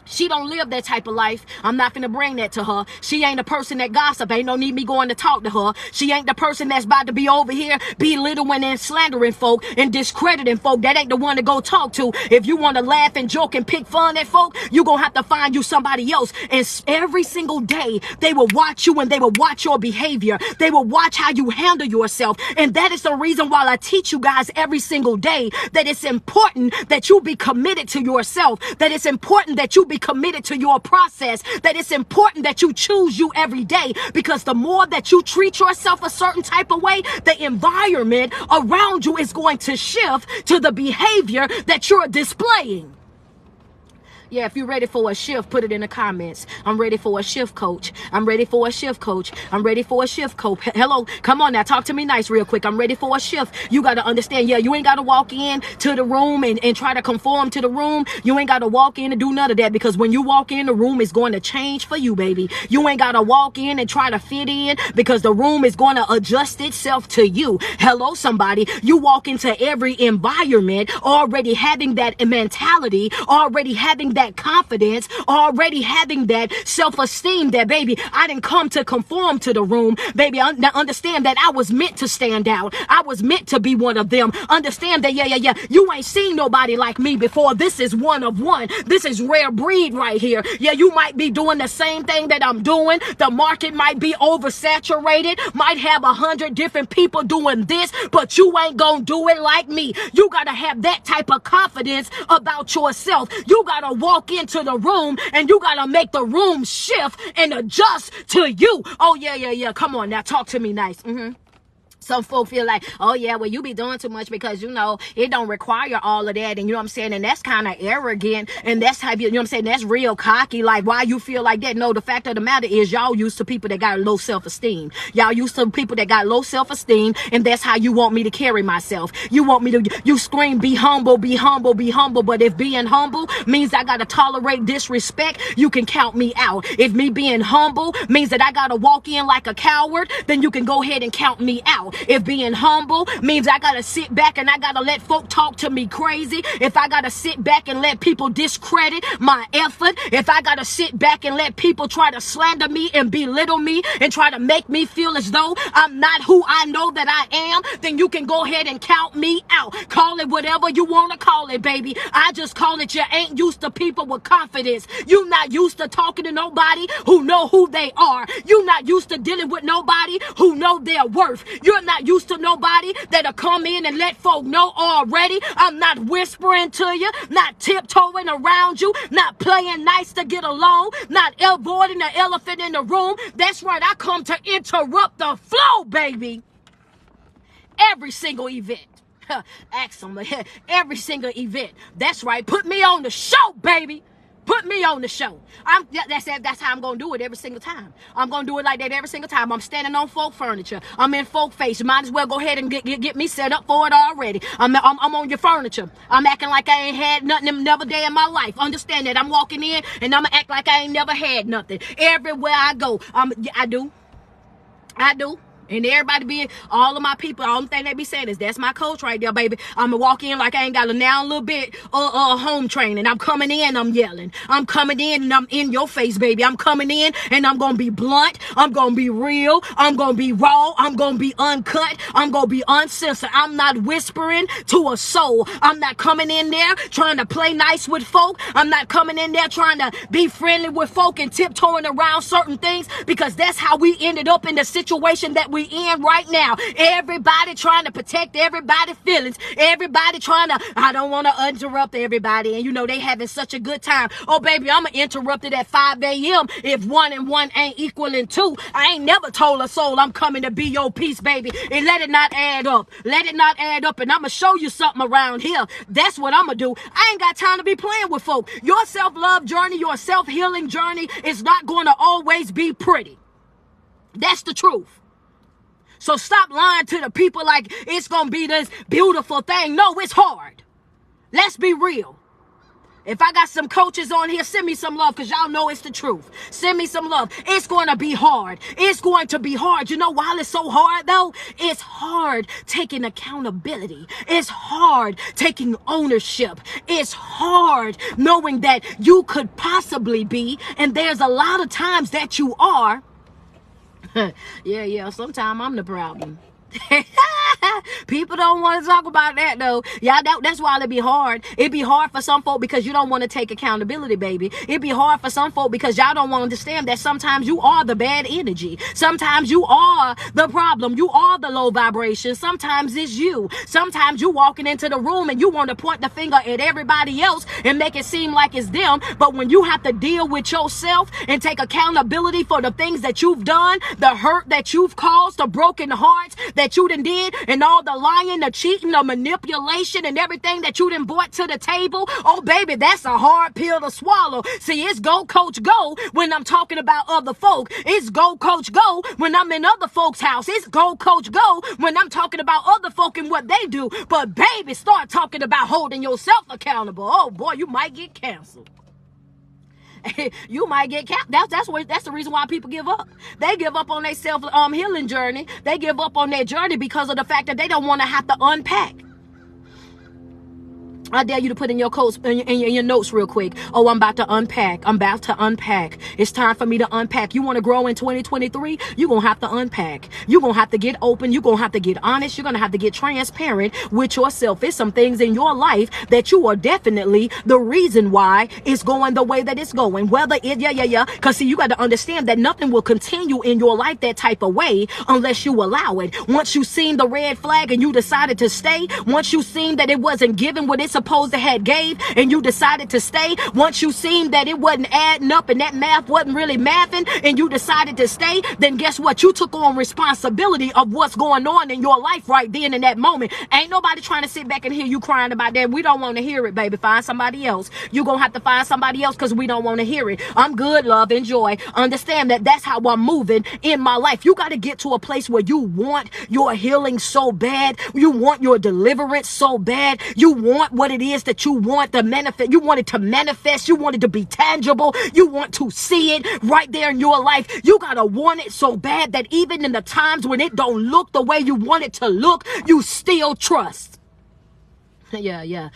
She don't live that type of life. I'm not finna bring that to her. She ain't a person that gossip. Ain't no need me going to talk to her. She ain't the person that's about to be over here belittling and slandering folk and discrediting folk. That ain't the one to go talk to. If you want to laugh and joke and pick fun at folk, you gonna have to find you somebody else. And every single day, they will watch you and they will watch your behavior. They will watch how you handle yourself. And that is the reason why I teach you guys every single day that it's important that you be committed to yourself, that it's important that you be committed to your process, that it's important that you choose you every day, because the more that you treat yourself a certain type of way, the environment around you is going to shift to the behavior that you're displaying. Yeah, if you're ready for a shift, put it in the comments. I'm ready for a shift, coach. I'm ready for a shift, coach. I'm ready for a shift, coach. Hello, come on now, talk to me nice real quick. I'm ready for a shift. You got to understand, yeah, you ain't got to walk in to the room and try to conform to the room. You ain't got to walk in and do none of that, because when you walk in, the room is going to change for you, baby. You ain't got to walk in and try to fit in, because the room is going to adjust itself to you. Hello, somebody. You walk into every environment already having that mentality, already having that confidence, already having that self-esteem that, baby, I didn't come to conform to the room. Baby, understand that I was meant to stand out. I was meant to be one of them. Understand that, yeah. You ain't seen nobody like me before. This is one of one. This is rare breed right here. Yeah, you might be doing the same thing that I'm doing. The market might be oversaturated, might have 100 different people doing this, but you ain't gonna do it like me. You gotta have that type of confidence about yourself. You gotta walk into the room and you gotta make the room shift and adjust to you. Oh, yeah. Come on now, talk to me nice. Some folk feel like, oh yeah, well, you be doing too much because, you know, it don't require all of that. And you know what I'm saying? And that's kind of arrogant. And that's how, you know what I'm saying? That's real cocky. Like, why you feel like that? No, the fact of the matter is y'all used to people that got low self-esteem. Y'all used to people that got low self-esteem. And that's how you want me to carry myself. You want me to, you scream, be humble, be humble, be humble. But if being humble means I got to tolerate disrespect, you can count me out. If me being humble means that I got to walk in like a coward, then you can go ahead and count me out. If being humble means I gotta sit back and I gotta let folk talk to me crazy, if I gotta sit back and let people discredit my effort, if I gotta sit back and let people try to slander me and belittle me and try to make me feel as though I'm not who I know that I am, then you can go ahead and count me out. Call it whatever you want to call it, baby. I just call it you ain't used to people with confidence. You not used to talking to nobody who know who they are. You not used to dealing with nobody who know their worth. You're not used to nobody that'll come in and let folk know already. I'm not whispering to you, not tiptoeing around you, not playing nice to get along, not avoiding the elephant in the room. That's right, I come to interrupt the flow, baby. Every single event. Ask them. Every single event. That's right, put me on the show, baby. Put me on the show. That's how I'm going to do it every single time. I'm going to do it like that every single time. I'm standing on folk furniture. I'm in folk face. You might as well go ahead and get me set up for it already. I'm on your furniture. I'm acting like I ain't had nothing never day in my life. Understand that. I'm walking in and I'm going to act like I ain't never had nothing. Everywhere I go, I do. And everybody be, all of my people, all the thing they be saying is, that's my coach right there, baby. I'm going to walk in like I ain't got a now little bit home training. I'm coming in, I'm yelling. I'm coming in and I'm in your face, baby. I'm coming in and I'm going to be blunt. I'm going to be real. I'm going to be raw. I'm going to be uncut. I'm going to be uncensored. I'm not whispering to a soul. I'm not coming in there trying to play nice with folk. I'm not coming in there trying to be friendly with folk and tiptoeing around certain things, because that's how we ended up in the situation that we in right now. Everybody trying to protect everybody's feelings. Everybody trying to, I don't want to interrupt everybody. And you know, they having such a good time. Oh, baby, I'm going to interrupt it at 5 a.m. if 1 and 1 ain't equaling 2. I ain't never told a soul I'm coming to be your peace, baby. And let it not add up. Let it not add up. And I'm going to show you something around here. That's what I'm going to do. I ain't got time to be playing with folk. Your self-love journey, your self-healing journey is not going to always be pretty. That's the truth. So stop lying to the people like it's going to be this beautiful thing. No, it's hard. Let's be real. If I got some coaches on here, send me some love, because y'all know it's the truth. Send me some love. It's going to be hard. It's going to be hard. You know why it's so hard, though? It's hard taking accountability. It's hard taking ownership. It's hard knowing that you could possibly be, and there's a lot of times that you are. Yeah, sometimes I'm the problem. People don't want to talk about that, though. Yeah, that's why it'd be hard. It'd be hard for some folk because you don't want to take accountability, baby. It'd be hard for some folk because y'all don't want to understand that sometimes you are the bad energy. Sometimes you are the problem. You are the low vibration. Sometimes it's you. Sometimes you walking into the room and you want to point the finger at everybody else and make it seem like it's them. But when you have to deal with yourself and take accountability for the things that you've done, the hurt that you've caused, the broken hearts that you done did, and all the lying, the cheating, the manipulation, and everything that you done brought to the table, oh baby, that's a hard pill to swallow. See, it's go coach go when I'm talking about other folk. It's go coach go when I'm in other folks' house. It's go coach go when I'm talking about other folk and what they do. But baby, start talking about holding yourself accountable. Oh boy, you might get canceled. You might get capped. That's the reason why people give up. They give up on their self healing journey. They give up on their journey because of the fact that they don't want to have to unpack. I dare you to put in your notes real quick. Oh, I'm about to unpack. It's time for me to unpack. You want to grow in 2023? You're going to have to unpack. You're going to have to get open. You're going to have to get honest. You're going to have to get transparent with yourself. It's some things in your life that you are definitely the reason why it's going the way that it's going. Because see, you got to understand that nothing will continue in your life that type of way unless you allow it. Once you seen the red flag and you decided to stay, once you seen that it wasn't given what it's supposed to have gave and you decided to stay, once you seen that it wasn't adding up and that math wasn't really mathing and you decided to stay, then guess what? You took on responsibility of what's going on in your life right then in that moment. Ain't nobody trying to sit back and hear you crying about that. We don't want to hear it, baby. Find somebody else. You're going to have to find somebody else because we don't want to hear it. I'm good, love, enjoy. Understand that that's how I'm moving in my life. You got to get to a place where you want your healing so bad. You want your deliverance so bad. You want what it is that you want to manifest. You want it to manifest. You want it to be tangible. You want to see it right there in your life. You gotta want it so bad that even in the times when it don't look the way you want it to look, you still trust. Yeah.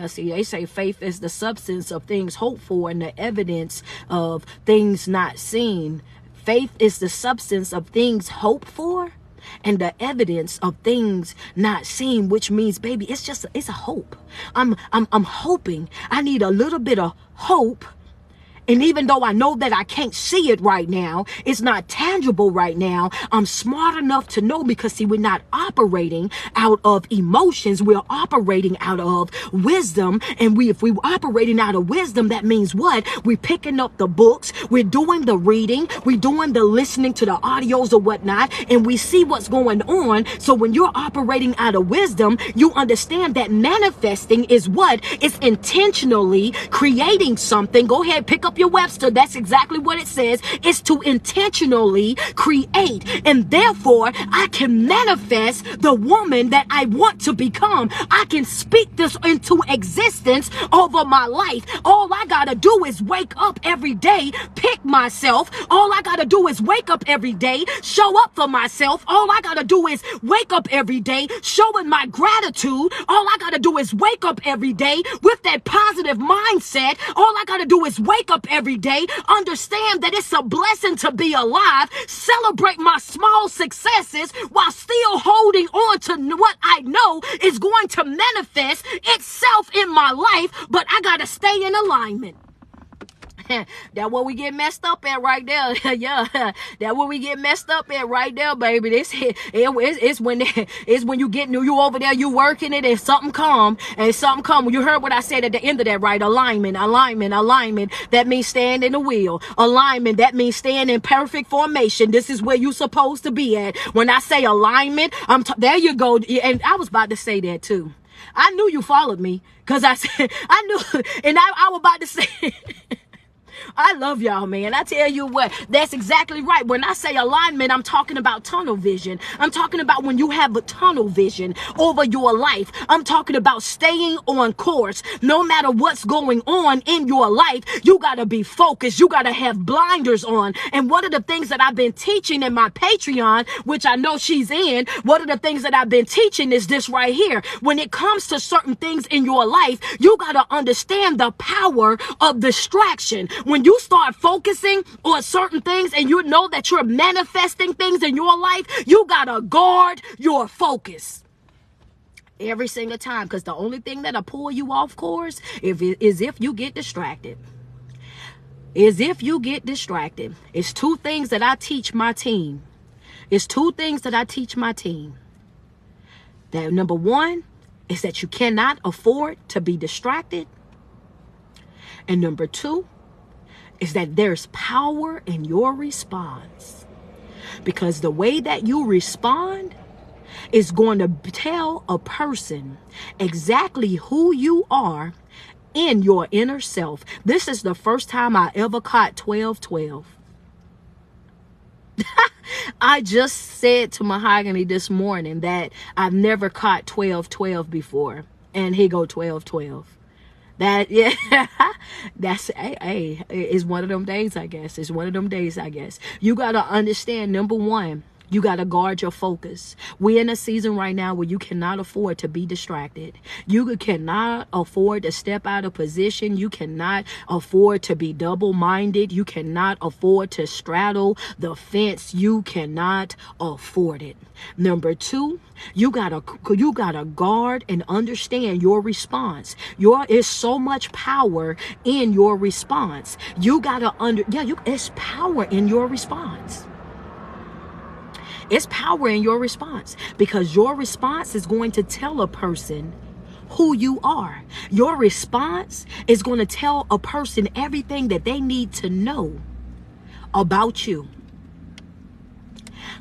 See, they say faith is the substance of things hoped for and the evidence of things not seen. Faith is the substance of things hoped for and the evidence of things not seen, which means, baby, it's a hope. I'm hoping. I need a little bit of hope. And even though I know that I can't see it right now, it's not tangible right now, I'm smart enough to know because, see, we're not operating out of emotions. We're operating out of wisdom. And if we're operating out of wisdom, that means what? We're picking up the books. We're doing the reading. We're doing the listening to the audios or whatnot. And we see what's going on. So when you're operating out of wisdom, you understand that manifesting is what? It's intentionally creating something. Go ahead, pick up your Webster. That's exactly what it says. It's to intentionally create. And therefore, I can manifest the woman that I want to become. I can speak this into existence over my life. All I gotta do is wake up every day, pick myself. All I gotta do is wake up every day, show up for myself. All I gotta do is wake up every day, showing my gratitude. All I gotta do is wake up every day with that positive mindset. All I gotta do is wake up every day, understand that it's a blessing to be alive, celebrate my small successes while still holding on to what I know is going to manifest itself in my life, but I gotta stay in alignment. That's what we get messed up at right there. Yeah, that's what we get messed up at right there, baby. It's when you over there, you working it, and something come. When you heard what I said at the end of that, right? Alignment. That means stand in the wheel. Alignment. That means stand in perfect formation. This is where you supposed to be at. When I say alignment, there you go. And I was about to say that too. I knew you followed me because I said I knew, and I was about to say. I love y'all, man. I tell you what, that's exactly right. When I say alignment, I'm talking about tunnel vision. I'm talking about when you have a tunnel vision over your life. I'm talking about staying on course. No matter what's going on in your life, you got to be focused. You got to have blinders on. And one of the things that I've been teaching in my Patreon, which I know she's in, one of the things that I've been teaching is this right here. When it comes to certain things in your life, you got to understand the power of distraction. When you start focusing on certain things and you know that you're manifesting things in your life, you got to guard your focus every single time, because the only thing that'll pull you off course is if you get distracted. It's two things that I teach my team. That number one is that you cannot afford to be distracted. And number two is that there's power in your response. Because the way that you respond is going to tell a person exactly who you are in your inner self. This is the first time I ever caught 12-12. I just said to Mahogany this morning that I've never caught 12-12 before. And he go 12-12. That, yeah, that's, hey, it's one of them days, I guess. You got to understand, number one, you got to guard your focus. We're in a season right now where you cannot afford to be distracted. You cannot afford to step out of position. You cannot afford to be double-minded. You cannot afford to straddle the fence. You cannot afford it. Number two, you gotta guard and understand your response. It's so much power in your response. You gotta it's power in your response. It's power in your response, because your response is going to tell a person who you are. Your response is going to tell a person everything that they need to know about you.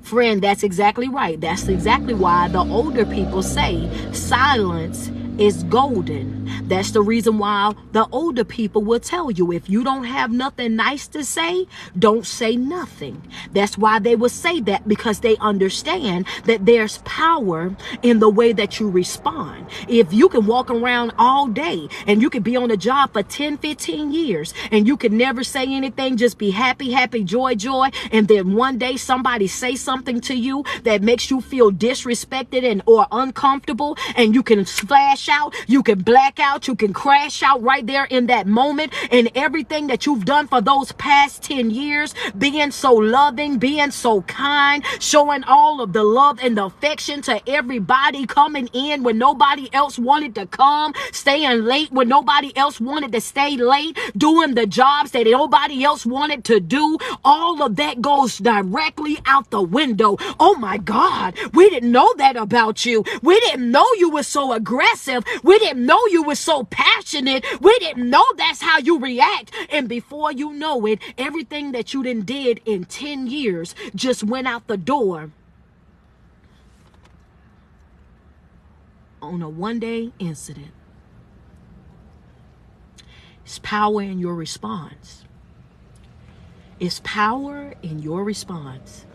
Friend, that's exactly right. That's exactly why the older people say silence is golden. That's the reason why the older people will tell you, if you don't have nothing nice to say, don't say nothing. That's why they will say that, because they understand that there's power in the way that you respond. If you can walk around all day and you could be on a job for 10, 15 years and you could never say anything, just be happy, happy, joy, joy, and then one day somebody say something to you that makes you feel disrespected or uncomfortable, and you can flash out, you can black out, you can crash out right there in that moment, and everything that you've done for those past 10 years, being so loving, being so kind, showing all of the love and the affection to everybody, coming in when nobody else wanted to come, staying late when nobody else wanted to stay late, doing the jobs that nobody else wanted to do, all of that goes directly out the window. Oh my God, we didn't know that about you. We didn't know you were so aggressive. We didn't know you were so passionate. We didn't know that's how you react. And before you know it, everything that you did in 10 years just went out the door on a one-day incident. It's power in your response. It's power in your response.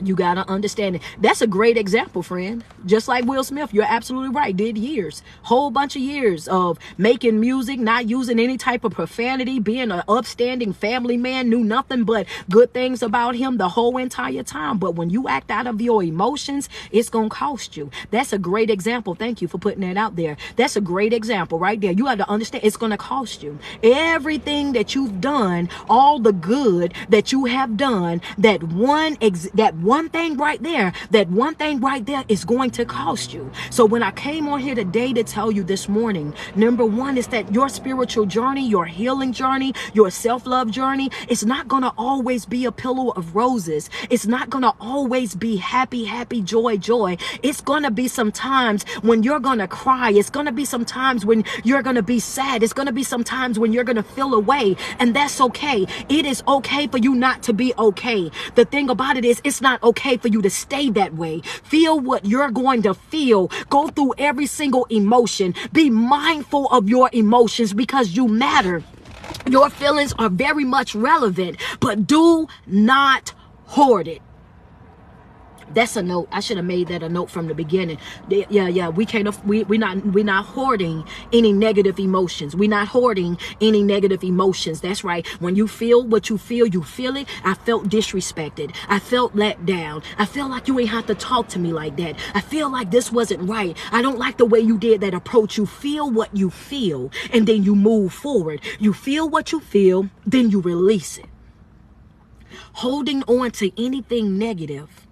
You got to understand it. That's a great example, friend. Just like Will Smith, you're absolutely right. Did years, whole bunch of years of making music, not using any type of profanity, being an upstanding family man, knew nothing but good things about him the whole entire time. But when you act out of your emotions, it's going to cost you. That's a great example. Thank you for putting that out there. That's a great example right there. You have to understand it's going to cost you. Everything that you've done, all the good that you have done, that one thing right there is going to cost you. So when I came on here today to tell you this morning, number one is that your spiritual journey, your healing journey, your self-love journey, it's not going to always be a pillow of roses. It's not going to always be happy, happy, joy, joy. It's going to be some times when you're going to cry. It's going to be some times when you're going to be sad. It's going to be some times when you're going to feel away. And that's okay. It is okay for you not to be okay. The thing about it is, it's not okay for you to stay that way. Feel what you're going to feel. Go through every single emotion. Be mindful of your emotions, because you matter. Your feelings are very much relevant, but do not hoard it. That's a note. I should have made that a note from the beginning. Yeah. We can't. We're not hoarding any negative emotions. We're not hoarding any negative emotions. That's right. When you feel what you feel it. I felt disrespected. I felt let down. I feel like you ain't have to talk to me like that. I feel like this wasn't right. I don't like the way you did that approach. You feel what you feel, and then you move forward. You feel what you feel, then you release it. Holding on to anything negative,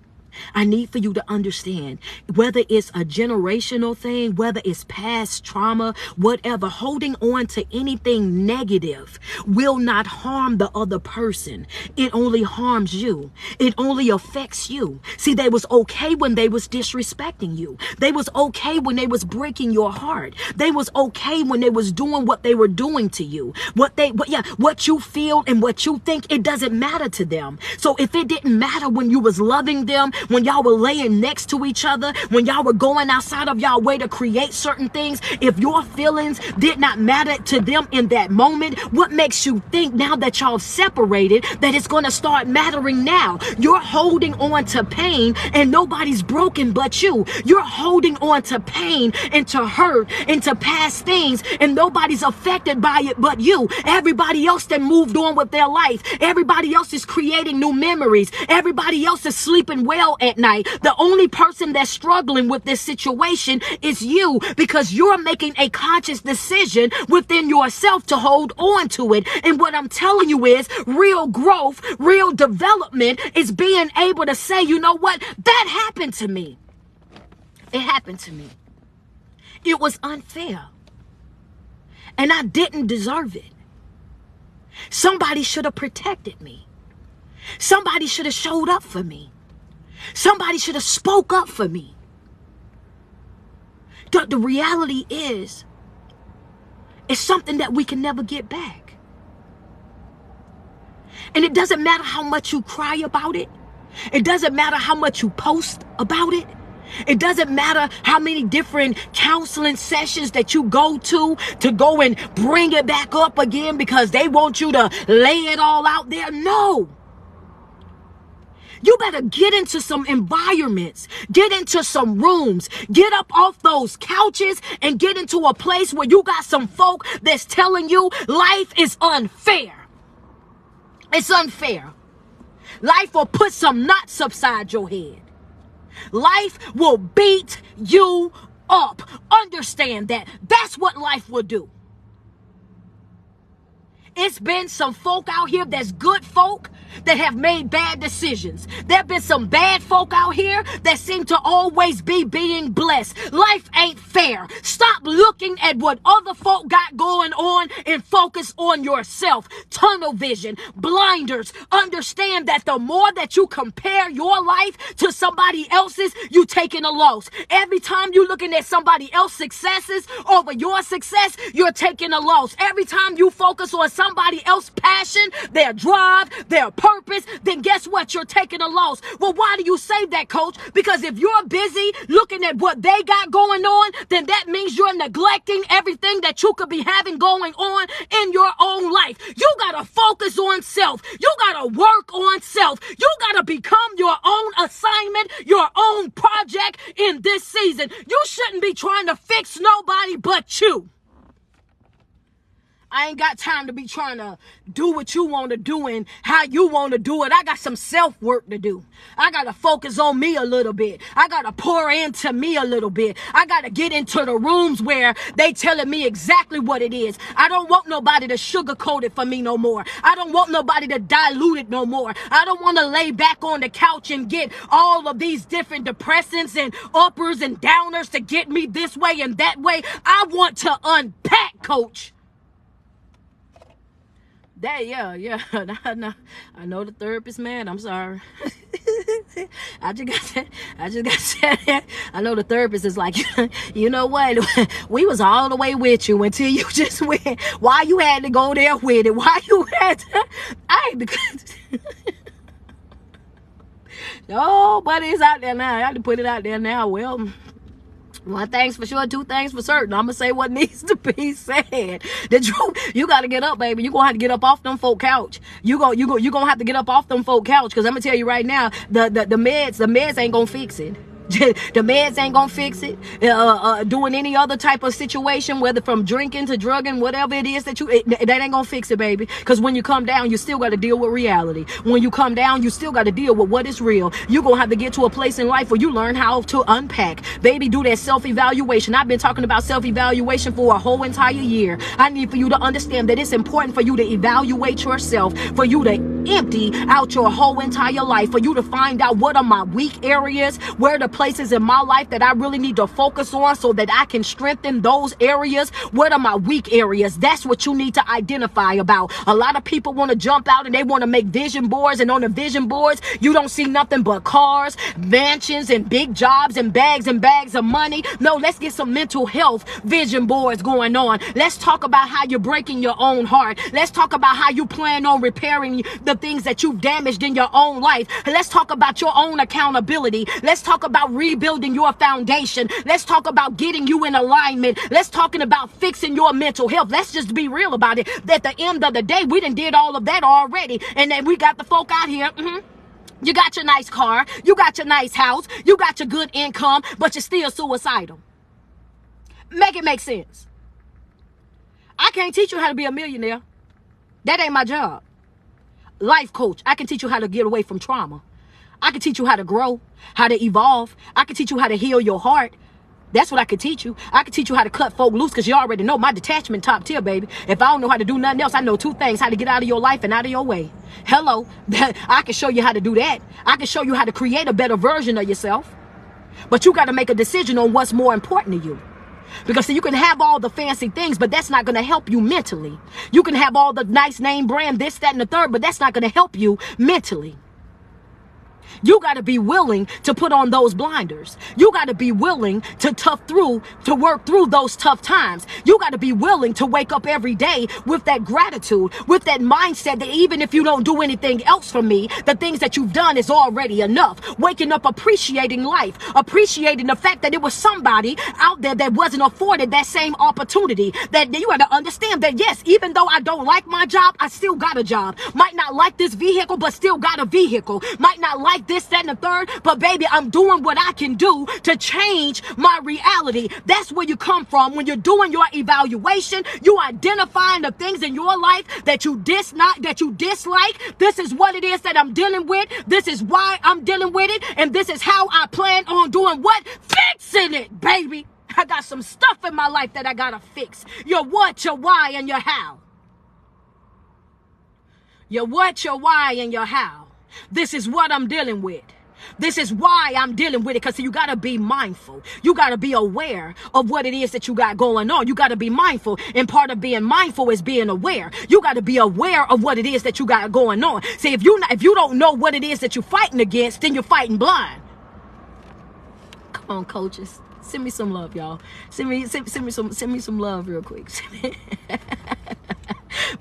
I need for you to understand, whether it's a generational thing, whether it's past trauma, whatever, holding on to anything negative will not harm the other person. It only harms you. It only affects you. See, they was okay when they was disrespecting you. They was okay when they was breaking your heart. They was okay when they was doing what they were doing to you. What you feel and what you think, it doesn't matter to them. So if it didn't matter when you was loving them, when y'all were laying next to each other, when y'all were going outside of y'all way to create certain things, if your feelings did not matter to them in that moment, what makes you think now that y'all separated that it's going to start mattering now? You're holding on to pain and nobody's broken but you. You're holding on to pain and to hurt and to past things and nobody's affected by it but you. Everybody else that moved on with their life, everybody else is creating new memories. Everybody else is sleeping well at night. The only person that's struggling with this situation is you, because you're making a conscious decision within yourself to hold on to it. And what I'm telling you is real growth, real development is being able to say, you know what? That happened to me. It happened to me. It was unfair. And I didn't deserve it. Somebody should have protected me. Somebody should have showed up for me. Somebody should have spoke up for me. The reality is, it's something that we can never get back. And it doesn't matter how much you cry about it. It doesn't matter how much you post about it. It doesn't matter how many different counseling sessions that you go go and bring it back up again because they want you to lay it all out there. No. You better get into some environments, get into some rooms, get up off those couches and get into a place where you got some folk that's telling you life is unfair. It's unfair. Life will put some knots upside your head. Life will beat you up. Understand that. That's what life will do. It's been some folk out here that's good folk that have made bad decisions. There have been some bad folk out here that seem to always be being blessed. Life ain't fair. Stop looking at what other folk got going on and focus on yourself. Tunnel vision, blinders. Understand that the more that you compare your life to somebody else's, you taking a loss. Every time you're looking at somebody else's successes over your success, you're taking a loss. Every time you focus on somebody else's passion, their drive, their purpose, then guess what? You're taking a loss. Well, why do you say that, coach? Because if you're busy looking at what they got going on, then that means you're neglecting everything that you could be having going on in your own life. You got to focus on self. You got to work on self. You got to become your own assignment, your own project in this season. You shouldn't be trying to fix nobody but you. I ain't got time to be trying to do what you want to do and how you want to do it. I got some self-work to do. I got to focus on me a little bit. I got to pour into me a little bit. I got to get into the rooms where they telling me exactly what it is. I don't want nobody to sugarcoat it for me no more. I don't want nobody to dilute it no more. I don't want to lay back on the couch and get all of these different depressants and uppers and downers to get me this way and that way. I want to unpack, coach. Yeah. I know the therapist, man. I'm sorry. I just got said. I know the therapist is like, you know what? We was all the way with you until you just went. Why you had to go there with it? Why you had to? Because no, but it's out there now. I had to put it out there now. Well, One thing's for sure, two things for certain. I'm gonna say what needs to be said. The truth, you gotta get up, baby. You gonna have to get up off them folk couch. You gonna have to get up off them folk couch, because I'm gonna tell you right now, the meds ain't gonna fix it. The meds ain't gonna fix it. Doing any other type of situation, whether from drinking to drugging, whatever it is that that ain't gonna fix it, baby. Because when you come down, you still got to deal with reality. When you come down, you still got to deal with what is real. You're gonna have to get to a place in life where you learn how to unpack. Baby, do that self-evaluation. I've been talking about self-evaluation for a whole entire year. I need for you to understand that it's important for you to evaluate yourself, for you to empty out your whole entire life, for you to find out what are my weak areas, where the places in my life that I really need to focus on so that I can strengthen those areas. What are my weak areas? That's what you need to identify about. A lot of people want to jump out and they want to make vision boards, and on the vision boards you don't see nothing but cars, mansions, and big jobs, and bags of money. No, let's get some mental health vision boards going on. Let's talk about how you're breaking your own heart. Let's talk about how you plan on repairing the things that you've damaged in your own life. Let's talk about your own accountability. Let's talk about rebuilding your foundation. Let's talk about getting you in alignment. Let's talking about fixing your mental health. Let's just be real about it. At the end of the day, we done did all of that already, and then we got the folk out here. You got your nice car, you got your nice house, you got your good income, but you're still suicidal. Make it make sense. I can't teach you how to be a millionaire. That ain't my job. Life coach, I can teach you how to get away from trauma. I can teach you how to grow, how to evolve. I can teach you how to heal your heart. That's what I can teach you. I can teach you how to cut folk loose, because you already know my detachment top tier, baby. If I don't know how to do nothing else, I know two things: how to get out of your life and out of your way. Hello, I can show you how to do that. I can show you how to create a better version of yourself. But you got to make a decision on what's more important to you. Because see, you can have all the fancy things, but that's not going to help you mentally. You can have all the nice name brand, this, that, and the third, but that's not going to help you mentally. You got to be willing to put on those blinders. You got to be willing to work through those tough times. You got to be willing to wake up every day with that gratitude, with that mindset that even if you don't do anything else for me, the things that you've done is already enough. Waking up appreciating life, appreciating the fact that it was somebody out there that wasn't afforded that same opportunity. That you got to understand that, yes, even though I don't like my job, I still got a job. Might not like this vehicle, but still got a vehicle. Might not like this, that, and the third, but baby, I'm doing what I can do to change my reality. That's where you come from. When you're doing your evaluation, you identifying the things in your life that you dislike. This is what it is that I'm dealing with. This is why I'm dealing with it. And this is how I plan on doing what? Fixing it, baby. I got some stuff in my life that I gotta fix. Your what, your why, and your how. Your what, your why, and your how. This is what I'm dealing with. This is why I'm dealing with it. Because you got to be mindful. You got to be aware of what it is that you got going on. You got to be mindful. And part of being mindful is being aware. You got to be aware of what it is that you got going on. See, if you don't know what it is that you're fighting against, then you're fighting blind. Come on, coaches. Send me some love, y'all. Send me some love real quick.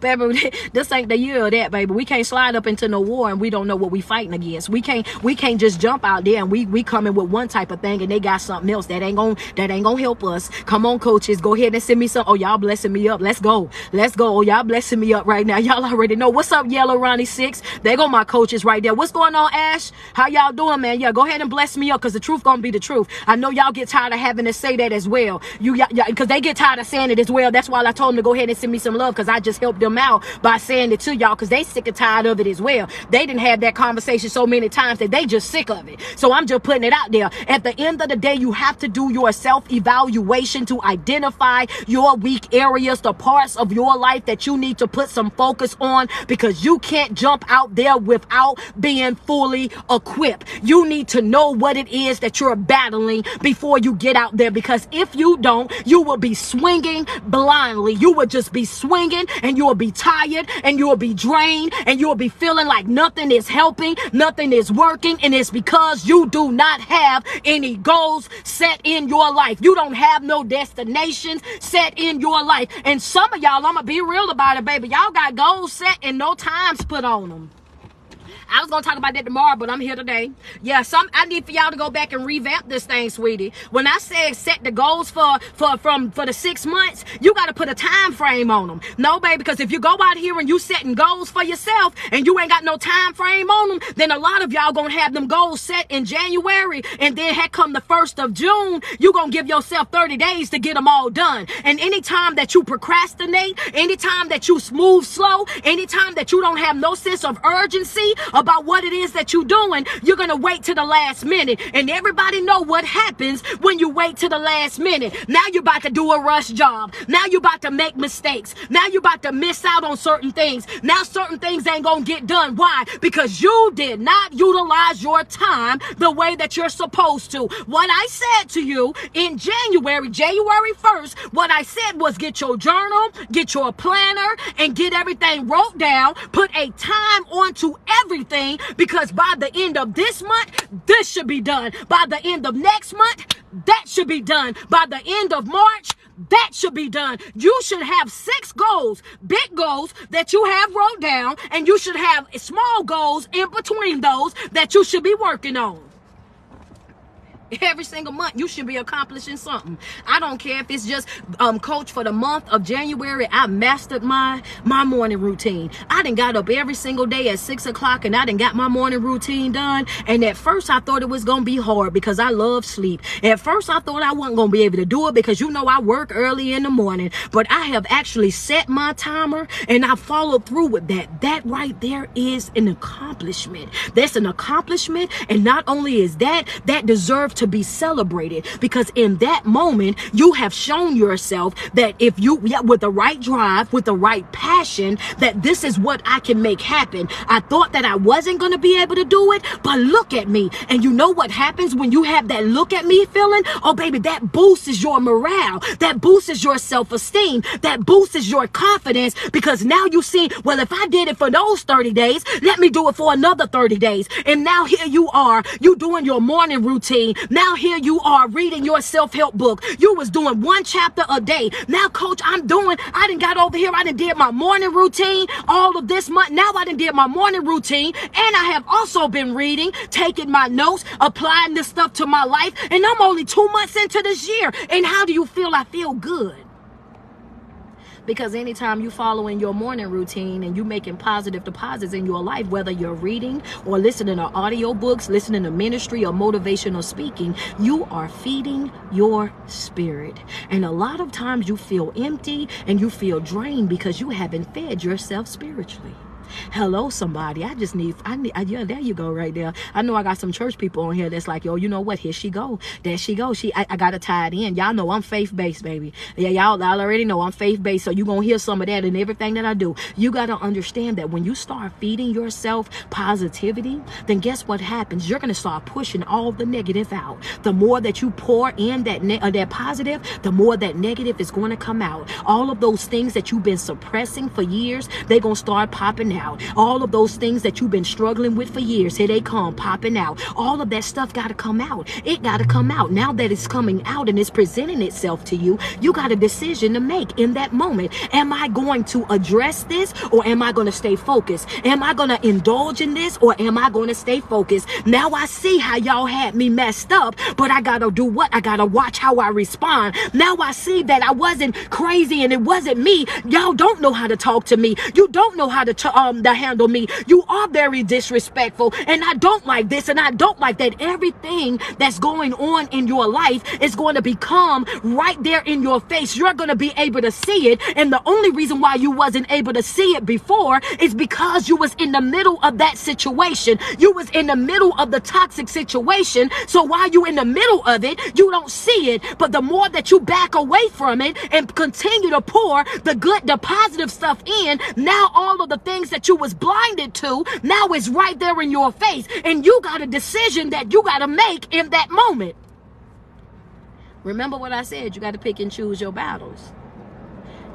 Baby, this ain't the year of that, baby. We can't slide up into no war and we don't know what we fighting against. We can't just jump out there and we coming with one type of thing and they got something else that ain't gonna help us. Come on, coaches, go ahead and send me some. Oh, y'all blessing me up. Let's go. Oh, y'all blessing me up right now. Y'all already know. What's up, Yellow Ronnie 6? There go my coaches right there. What's going on, Ash? How y'all doing, man? Yeah, go ahead and bless me up, because the truth gonna be the truth. I know y'all get tired of having to say that as well. Because they get tired of saying it as well. That's why I told them to go ahead and send me some love, because I just helped them out by saying it to y'all, because they sick and tired of it as well. They didn't have that conversation so many times that they just sick of it. So I'm just putting it out there. At the end of the day, you have to do your self-evaluation to identify your weak areas, the parts of your life that you need to put some focus on, because you can't jump out there without being fully equipped. You need to know what it is that you're battling before you get out there, because if you don't, you will be swinging blindly. You will just be swinging and you will be tired and you will be drained and you will be feeling like nothing is helping, nothing is working, and it's because you do not have any goals set in your life. You don't have no destinations set in your life. And some of y'all, I'm gonna be real about it, baby, y'all got goals set and no times put on them. I was gonna talk about that tomorrow, but I'm here today. Yeah, I need for y'all to go back and revamp this thing, sweetie. When I said set the goals for the 6 months, you gotta put a time frame on them. No, baby, because if you go out here and you setting goals for yourself and you ain't got no time frame on them, then a lot of y'all gonna have them goals set in January, and then heck come the 1st of June, you gonna give yourself 30 days to get them all done. And anytime that you procrastinate, anytime that you move slow, anytime that you don't have no sense of urgency about what it is that you're doing, you're gonna wait to the last minute. And everybody know what happens when you wait to the last minute. Now you're about to do a rush job. Now you're about to make mistakes. Now you're about to miss out on certain things. Now certain things ain't gonna get done. Why? Because you did not utilize your time the way that you're supposed to. What I said to you in January 1st, what I said was get your journal, get your planner, and get everything wrote down. Put a time onto everything, because by the end of this month, this should be done. By the end of next month, that should be done. By the end of March, that should be done. You should have 6 goals, big goals that you have wrote down, and you should have small goals in between those that you should be working on. Every single month, you should be accomplishing something. I don't care if it's just, coach, for the month of January, I mastered my morning routine. I done got up every single day at 6 o'clock, and I done got my morning routine done. And at first, I thought it was going to be hard because I love sleep. At first, I thought I wasn't going to be able to do it because, you know, I work early in the morning. But I have actually set my timer, and I followed through with that. That right there is an accomplishment. That's an accomplishment. And not only is that deserves to be celebrated, because in that moment you have shown yourself that if you, with the right drive, with the right passion, that this is what I can make happen. I thought that I wasn't going to be able to do it, but look at me. And you know what happens when you have that look at me feeling? Oh baby, that boosts your morale, that boosts your self-esteem, that boosts your confidence, because now you see, well, if I did it for those 30 days, let me do it for another 30 days. And now here you are, you doing your morning routine. Now here you are reading your self-help book. You was doing 1 chapter a day. Now, coach, I done got over here. I done did my morning routine all of this month. Now I done did my morning routine. And I have also been reading, taking my notes, applying this stuff to my life. And I'm only 2 months into this year. And how do you feel? I feel good. Because anytime you following your morning routine and you making positive deposits in your life, whether you're reading or listening to audio books, listening to ministry or motivational speaking, you are feeding your spirit. And a lot of times you feel empty and you feel drained because you haven't fed yourself spiritually. Hello, somebody. Yeah, there you go right there. I know I got some church people on here that's like, yo, you know what? Here she go. There she go. I got to tie it in. Y'all know I'm faith-based, baby. Yeah, y'all already know I'm faith-based. So you're going to hear some of that in everything that I do. You got to understand that when you start feeding yourself positivity, then guess what happens? You're going to start pushing all the negative out. The more that you pour in that positive, the more that negative is going to come out. All of those things that you've been suppressing for years, they're going to start popping out. All of those things that you've been struggling with for years, here they come popping out. All of that stuff got to come out. It got to come out. Now that it's coming out and it's presenting itself to you, you got a decision to make in that moment. Am I going to address this, or am I going to stay focused? Am I going to indulge in this, or am I going to stay focused? Now I see how y'all had me messed up, but I got to do what? I got to watch how I respond. Now I see that I wasn't crazy and it wasn't me. Y'all don't know how to talk to me. You don't know how to handle me. You are very disrespectful, and I don't like this and I don't like that. Everything that's going on in your life is going to become right there in your face. You're going to be able to see it, and the only reason why you wasn't able to see it before is because you was in the middle of that situation. You was in the middle of the toxic situation. So while you in the middle of it, you don't see it. But the more that you back away from it and continue to pour the good, the positive stuff in, now all of the things that you was blinded to, now it's right there in your face. And you got a decision that you got to make in that moment. Remember what I said, you got to pick and choose your battles.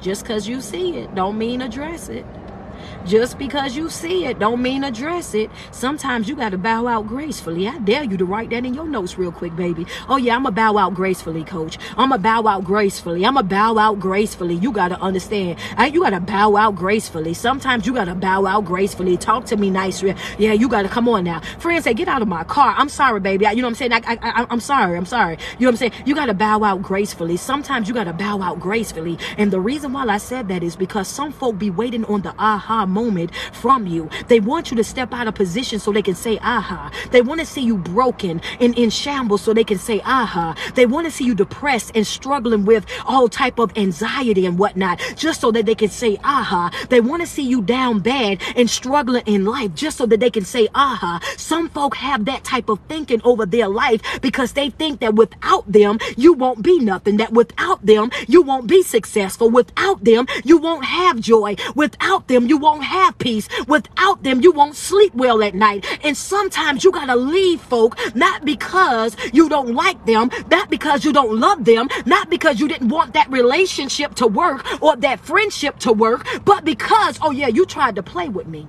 Just because you see it don't mean address it. Just because you see it don't mean address it. Sometimes you got to bow out gracefully. I dare you to write that in your notes real quick, baby. Oh yeah, I'm going to bow out gracefully, coach. I'm going to bow out gracefully. I'm going to bow out gracefully. You got to understand. You got to bow out gracefully. Sometimes you got to bow out gracefully. Talk to me nice. Yeah, you got to come on now. Friends say, get out of my car. I'm sorry, baby. You know what I'm saying? I'm sorry. I'm sorry. You know what I'm saying? You got to bow out gracefully. Sometimes you got to bow out gracefully. And the reason why I said that is because some folk be waiting on the aha moment from you. They want you to step out of position so they can say aha. They want to see you broken and in shambles so they can say aha. They want to see you depressed and struggling with all type of anxiety and whatnot just so that they can say aha. They want to see you down bad and struggling in life just so that they can say aha. Some folk have that type of thinking over their life because they think that without them you won't be nothing, that without them you won't be successful, without them you won't have joy, without them you won't have peace, without them you won't sleep well at night. And sometimes you gotta leave folk, not because you don't like them, not because you don't love them, not because you didn't want that relationship to work or that friendship to work, but because, oh yeah, you tried to play with me.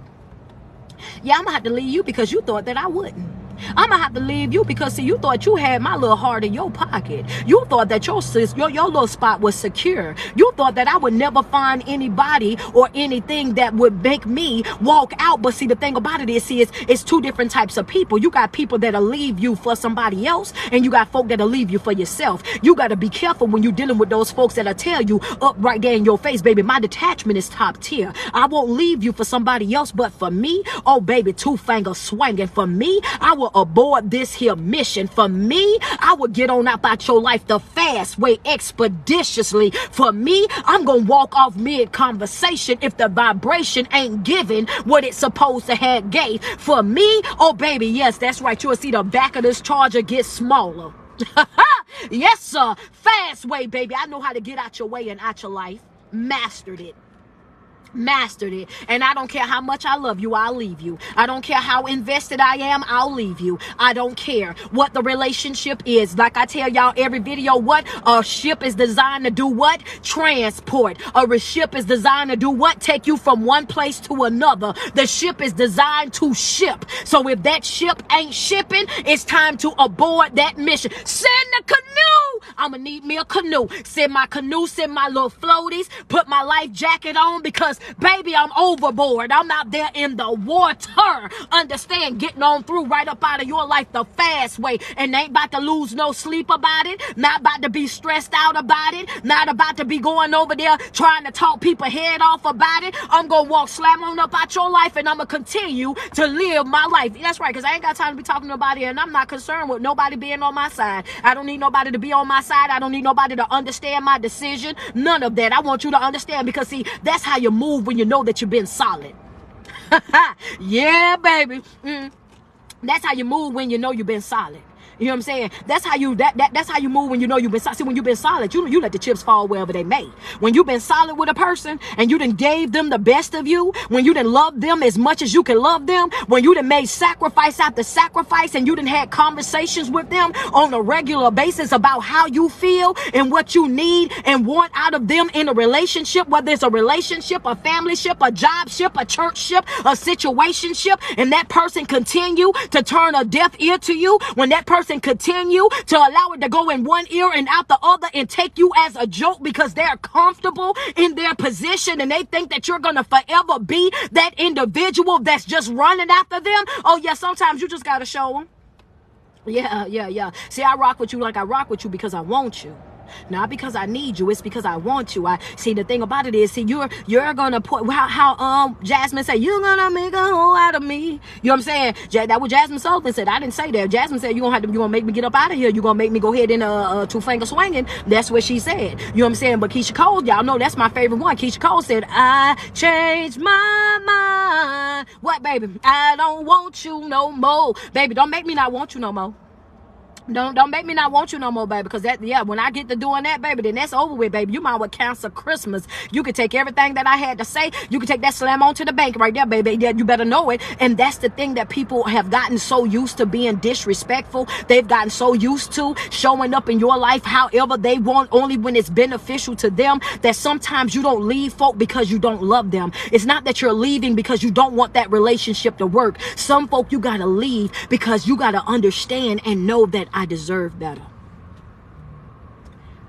Yeah, I'm gonna have to leave you because you thought that I wouldn't. I'm gonna have to leave you because, see, you thought you had my little heart in your pocket. You thought that your little spot was secure. You thought that I would never find anybody or anything that would make me walk out. But see, the thing about it is, see, it's two different types of people. You got people that'll leave you for somebody else, and you got folk that'll leave you for yourself. You got to be careful when you're dealing with those folks that'll tell you up right there in your face, baby, my detachment is top tier. I won't leave you for somebody else, but for me, oh baby, two fingers swinging. For me, I will aboard this here mission. For me, I will get on up out your life the fast way, expeditiously. For me, I'm gonna walk off mid conversation if the vibration ain't giving what it's supposed to have gave. For me, oh baby, yes, that's right, you'll see the back of this charger get smaller. Yes sir, fast way, baby. I know how to get out your way and out your life. Mastered it. And I don't care how much I love you, I'll leave you. I don't care how invested I am, I'll leave you. I don't care what the relationship is. Like I tell y'all every video, what a ship is designed to do, what? Transport. A ship is designed to do what? Take you from one place to another. The ship is designed to ship. So if that ship ain't shipping, it's time to aboard that mission. Send the canoe. I'm gonna need me a canoe. Send my canoe, send my little floaties, put my life jacket on because baby, I'm overboard. I'm out there in the water. Understand? Getting on through right up out of your life the fast way. And ain't about to lose no sleep about it. Not about to be stressed out about it. Not about to be going over there trying to talk people head off about it. I'm going to walk slam on up out your life and I'm going to continue to live my life. That's right, because I ain't got time to be talking to nobody and I'm not concerned with nobody being on my side. I don't need nobody to be on my side. I don't need nobody to understand my decision. None of that. I want you to understand because, see, that's how you move when you know that you've been solid. Yeah, baby. That's how you move when you know you've been solid. You know what I'm saying? That's how you that's how you move when you know you've been solid. See, when you've been solid, you let the chips fall wherever they may. When you've been solid with a person and you done gave them the best of you, when you done loved them as much as you can love them, when you done made sacrifice after sacrifice and you done had conversations with them on a regular basis about how you feel and what you need and want out of them in a relationship, whether it's a relationship, a family ship, a job ship, a church ship, a situation ship, and that person continue to turn a deaf ear to you, when that person continue to allow it to go in one ear and out the other and take you as a joke because they're comfortable in their position and they think that you're going to forever be that individual that's just running after them. Oh yeah, sometimes you just got to show them. Yeah. See, I rock with you like I rock with you because I want you. Not because I need you, it's because I want you. I see, the thing about it is, see, you're gonna put how Jasmine said, you're gonna make a whole out of me. You know what I'm saying? That what Jasmine Sullivan said. I didn't say that. Jasmine said you're gonna make me get up out of here. You're gonna make me go ahead and two finger swinging. That's what she said. You know what I'm saying? But Keisha Cole, y'all know that's my favorite one. Keisha Cole said, I changed my mind. What, baby? I don't want you no more. Baby, don't make me not want you no more. Don't make me not want you no more, baby. Because when I get to doing that, baby, then that's over with, baby. You might well cancel Christmas. You could take everything that I had to say. You could take that slam on to the bank right there, baby. Yeah, you better know it. And that's the thing that people have gotten so used to being disrespectful. They've gotten so used to showing up in your life however they want, only when it's beneficial to them, that sometimes you don't leave folk because you don't love them. It's not that you're leaving because you don't want that relationship to work. Some folk you gotta leave because you gotta understand and know that I deserve better.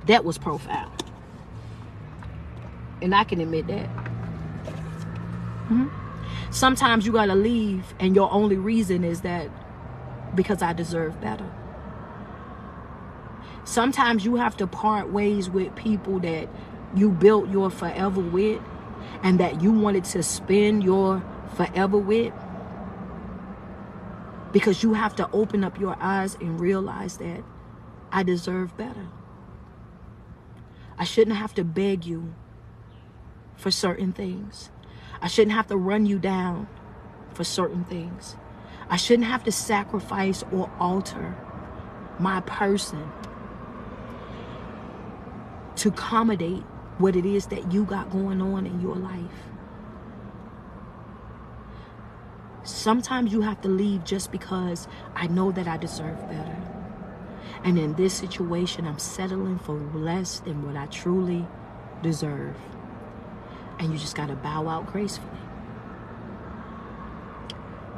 That was profound. And I can admit that. Sometimes you gotta leave and your only reason is that because I deserve better. Sometimes you have to part ways with people that you built your forever with and that you wanted to spend your forever with, because you have to open up your eyes and realize that I deserve better. I shouldn't have to beg you for certain things. I shouldn't have to run you down for certain things. I shouldn't have to sacrifice or alter my person to accommodate what it is that you got going on in your life. Sometimes you have to leave just because I know that I deserve better. And in this situation, I'm settling for less than what I truly deserve. And you just got to bow out gracefully.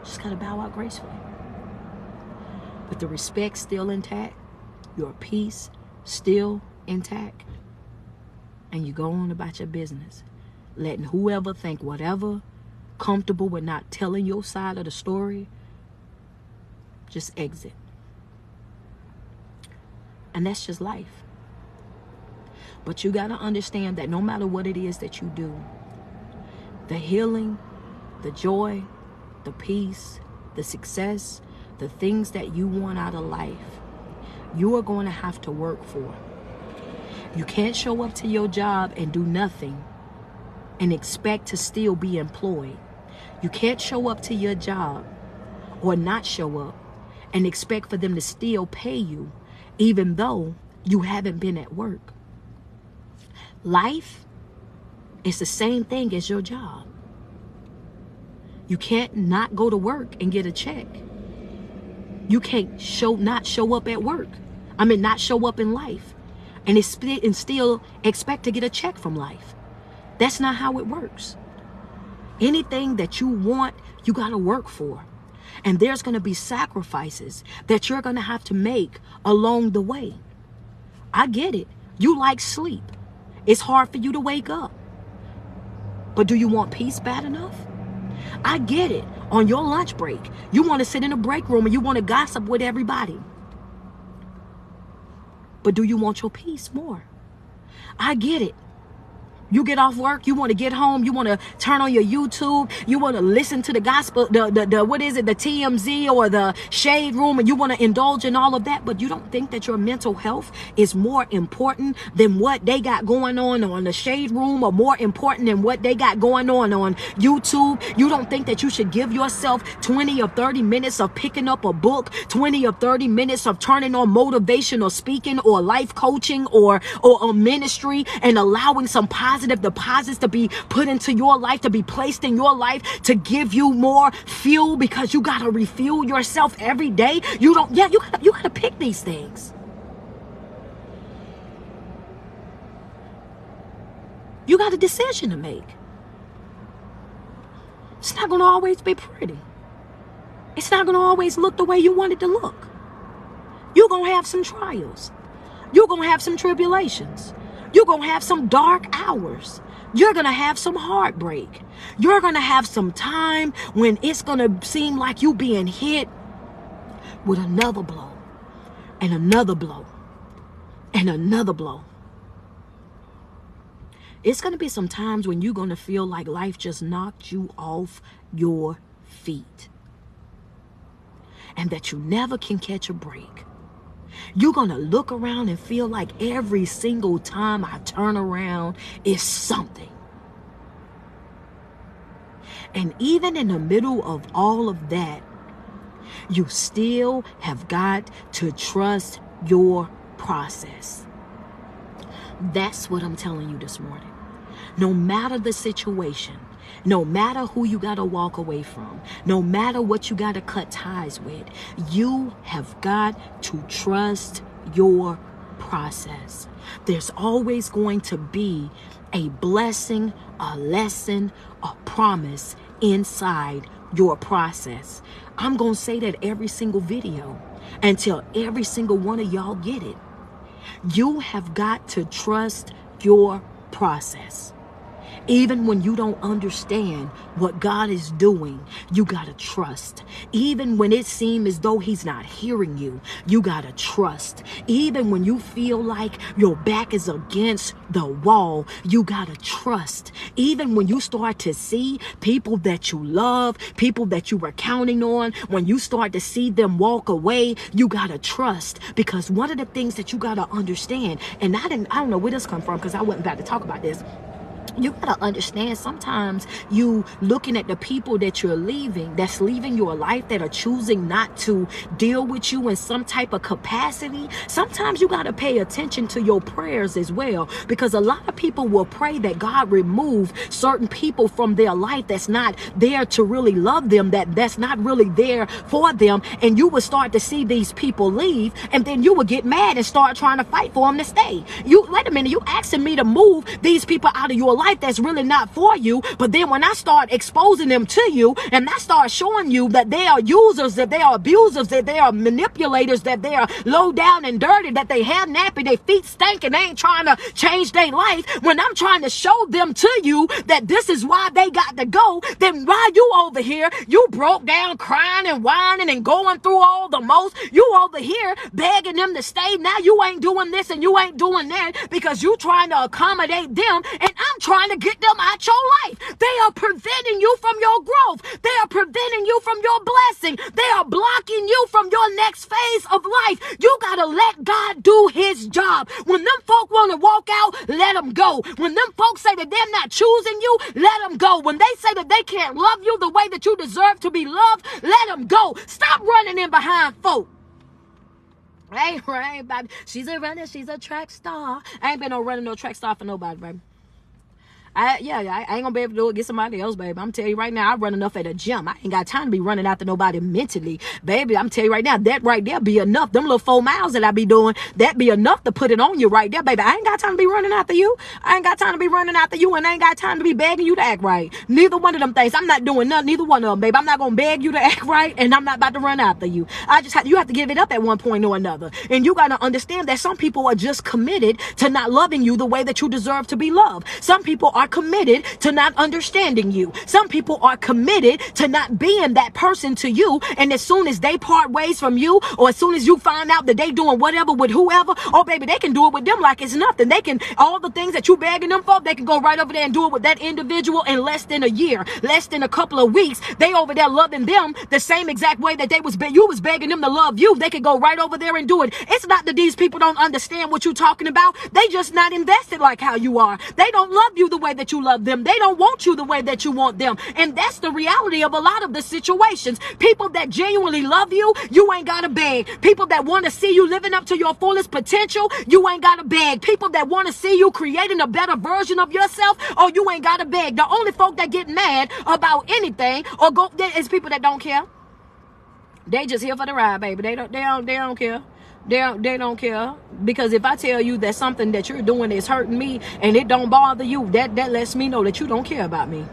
Just got to bow out gracefully. But the respect still intact. Your peace still intact. And you go on about your business. Letting whoever think whatever, comfortable with not telling your side of the story, just exit. And that's just life. But you got to understand that no matter what it is that you do, the healing, the joy, the peace, the success, the things that you want out of life, you are going to have to work for. You can't show up to your job and do nothing and expect to still be employed. You can't show up to your job or not show up and expect for them to still pay you even though you haven't been at work. Life is the same thing as your job. You can't not go to work and get a check. You can't not show up at work. Not show up in life and still expect to get a check from life. That's not how it works. Anything that you want, you got to work for. And there's going to be sacrifices that you're going to have to make along the way. I get it. You like sleep. It's hard for you to wake up. But do you want peace bad enough? I get it. On your lunch break, you want to sit in a break room and you want to gossip with everybody. But do you want your peace more? I get it. You get off work, you want to get home, you want to turn on your YouTube, you want to listen to the gospel, the TMZ or the Shade Room, and you want to indulge in all of that, but you don't think that your mental health is more important than what they got going on the Shade Room, or more important than what they got going on YouTube. You don't think that you should give yourself 20 or 30 minutes of picking up a book, 20 or 30 minutes of turning on motivational speaking or life coaching or ministry, and allowing some positive deposits to be put into your life, to be placed in your life, to give you more fuel, because you got to refuel yourself every day. You got to pick these things. You got a decision to make. It's not going to always be pretty. It's not going to always look the way you want it to look. You're going to have some trials. You're going to have some tribulations. You're going to have some dark hours. You're going to have some heartbreak. You're going to have some time when it's going to seem like you being hit with another blow and another blow and another blow. It's going to be some times when you're going to feel like life just knocked you off your feet and that you never can catch a break. You're going to look around and feel like every single time I turn around is something. And even in the middle of all of that, You still have got to trust your process. That's what I'm telling you this morning. No matter the situation, no matter who you got to walk away from, no matter what you got to cut ties with, you have got to trust your process. There's always going to be a blessing, a lesson, a promise inside your process. I'm going to say that every single video until every single one of y'all get it. You have got to trust your process. Even when you don't understand what God is doing, you got to trust. Even when it seems as though he's not hearing you, you got to trust. Even when you feel like your back is against the wall, you got to trust. Even when you start to see people that you love, people that you were counting on, when you start to see them walk away, you got to trust. Because one of the things that you got to understand, and I don't know where this come from because I wasn't about to talk about this. You gotta understand, sometimes you looking at the people that you're leaving, that's leaving your life, that are choosing not to deal with you in some type of capacity. Sometimes you gotta pay attention to your prayers as well, because a lot of people will pray that God remove certain people from their life that's not there to really love them, that's not really there for them, and you will start to see these people leave, and then you will get mad and start trying to fight for them to stay. Wait a minute, you asking me to move these people out of your life that's really not for you, but then when I start exposing them to you and I start showing you that they are users, that they are abusers, that they are manipulators, that they are low down and dirty, that they have nappy, their feet stink and they ain't trying to change their life, when I'm trying to show them to you that this is why they got to go, then why you over here, you broke down crying and whining and going through all the most, you over here begging them to stay, now you ain't doing this and you ain't doing that because you trying to accommodate them, and I'm trying to get them out your life. They are preventing you from your growth. They are preventing you from your blessing. They are blocking you from your next phase of life. You got to let God do his job. When them folk want to walk out, let them go. When them folks say that they're not choosing you, let them go. When they say that they can't love you the way that you deserve to be loved, let them go. Stop running in behind folk. Hey, right, baby. She's a runner. She's a track star. I ain't been no running, no track star for nobody, baby. I ain't gonna be able to do it, get somebody else, baby. I'm telling you right now, I run enough at the gym. I ain't got time to be running after nobody mentally, baby. I'm telling you right now, that right there be enough. Them little 4 miles that I be doing, that be enough to put it on you right there, baby. I ain't got time to be running after you. I ain't got time to be running after you, and I ain't got time to be begging you to act right. Neither one of them things. I'm not doing none, neither one of them, baby. I'm not gonna beg you to act right, and I'm not about to run after you. You have to give it up at one point or another. And you gotta understand that some people are just committed to not loving you the way that you deserve to be loved. Some people are committed to not understanding you. Some people are committed to not being that person to you, and as soon as they part ways from you, or as soon as you find out that they doing whatever with whoever, oh baby, they can do it with them like it's nothing. They can, all the things that you begging them for, they can go right over there and do it with that individual in less than a year, less than a couple of weeks. They over there loving them the same exact way that you was begging them to love you. They could go right over there and do it. It's not that these people don't understand what you're talking about. They just not invested like how you are. They don't love you the way that you love them. They don't want you the way that you want them. And that's the reality of a lot of the situations. People that genuinely love you, you ain't gotta beg. People that want to see you living up to your fullest potential, you ain't gotta beg. People that want to see you creating a better version of yourself, oh, you ain't gotta beg. The only folk that get mad about anything or go is people that don't care. They just here for the ride, baby. They don't care. They don't care. Because if I tell you that something that you're doing is hurting me and it don't bother you, that lets me know that you don't care about me.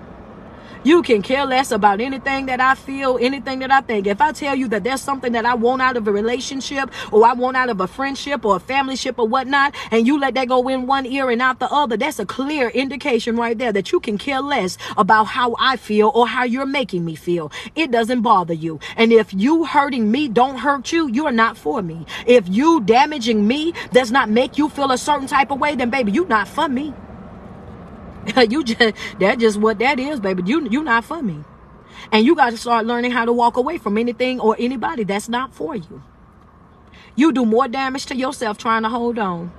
You can care less about anything that I feel, anything that I think. If I tell you that there's something that I want out of a relationship, or I want out of a friendship or a familyship or whatnot, and you let that go in one ear and out the other, that's a clear indication right there that you can care less about how I feel or how you're making me feel. It doesn't bother you. And if you hurting me don't hurt you, you're not for me. If you damaging me does not make you feel a certain type of way, then baby, you not for me. That's just what that is, baby. You not for me. And you got to start learning how to walk away from anything or anybody that's not for you. You do more damage to yourself trying to hold on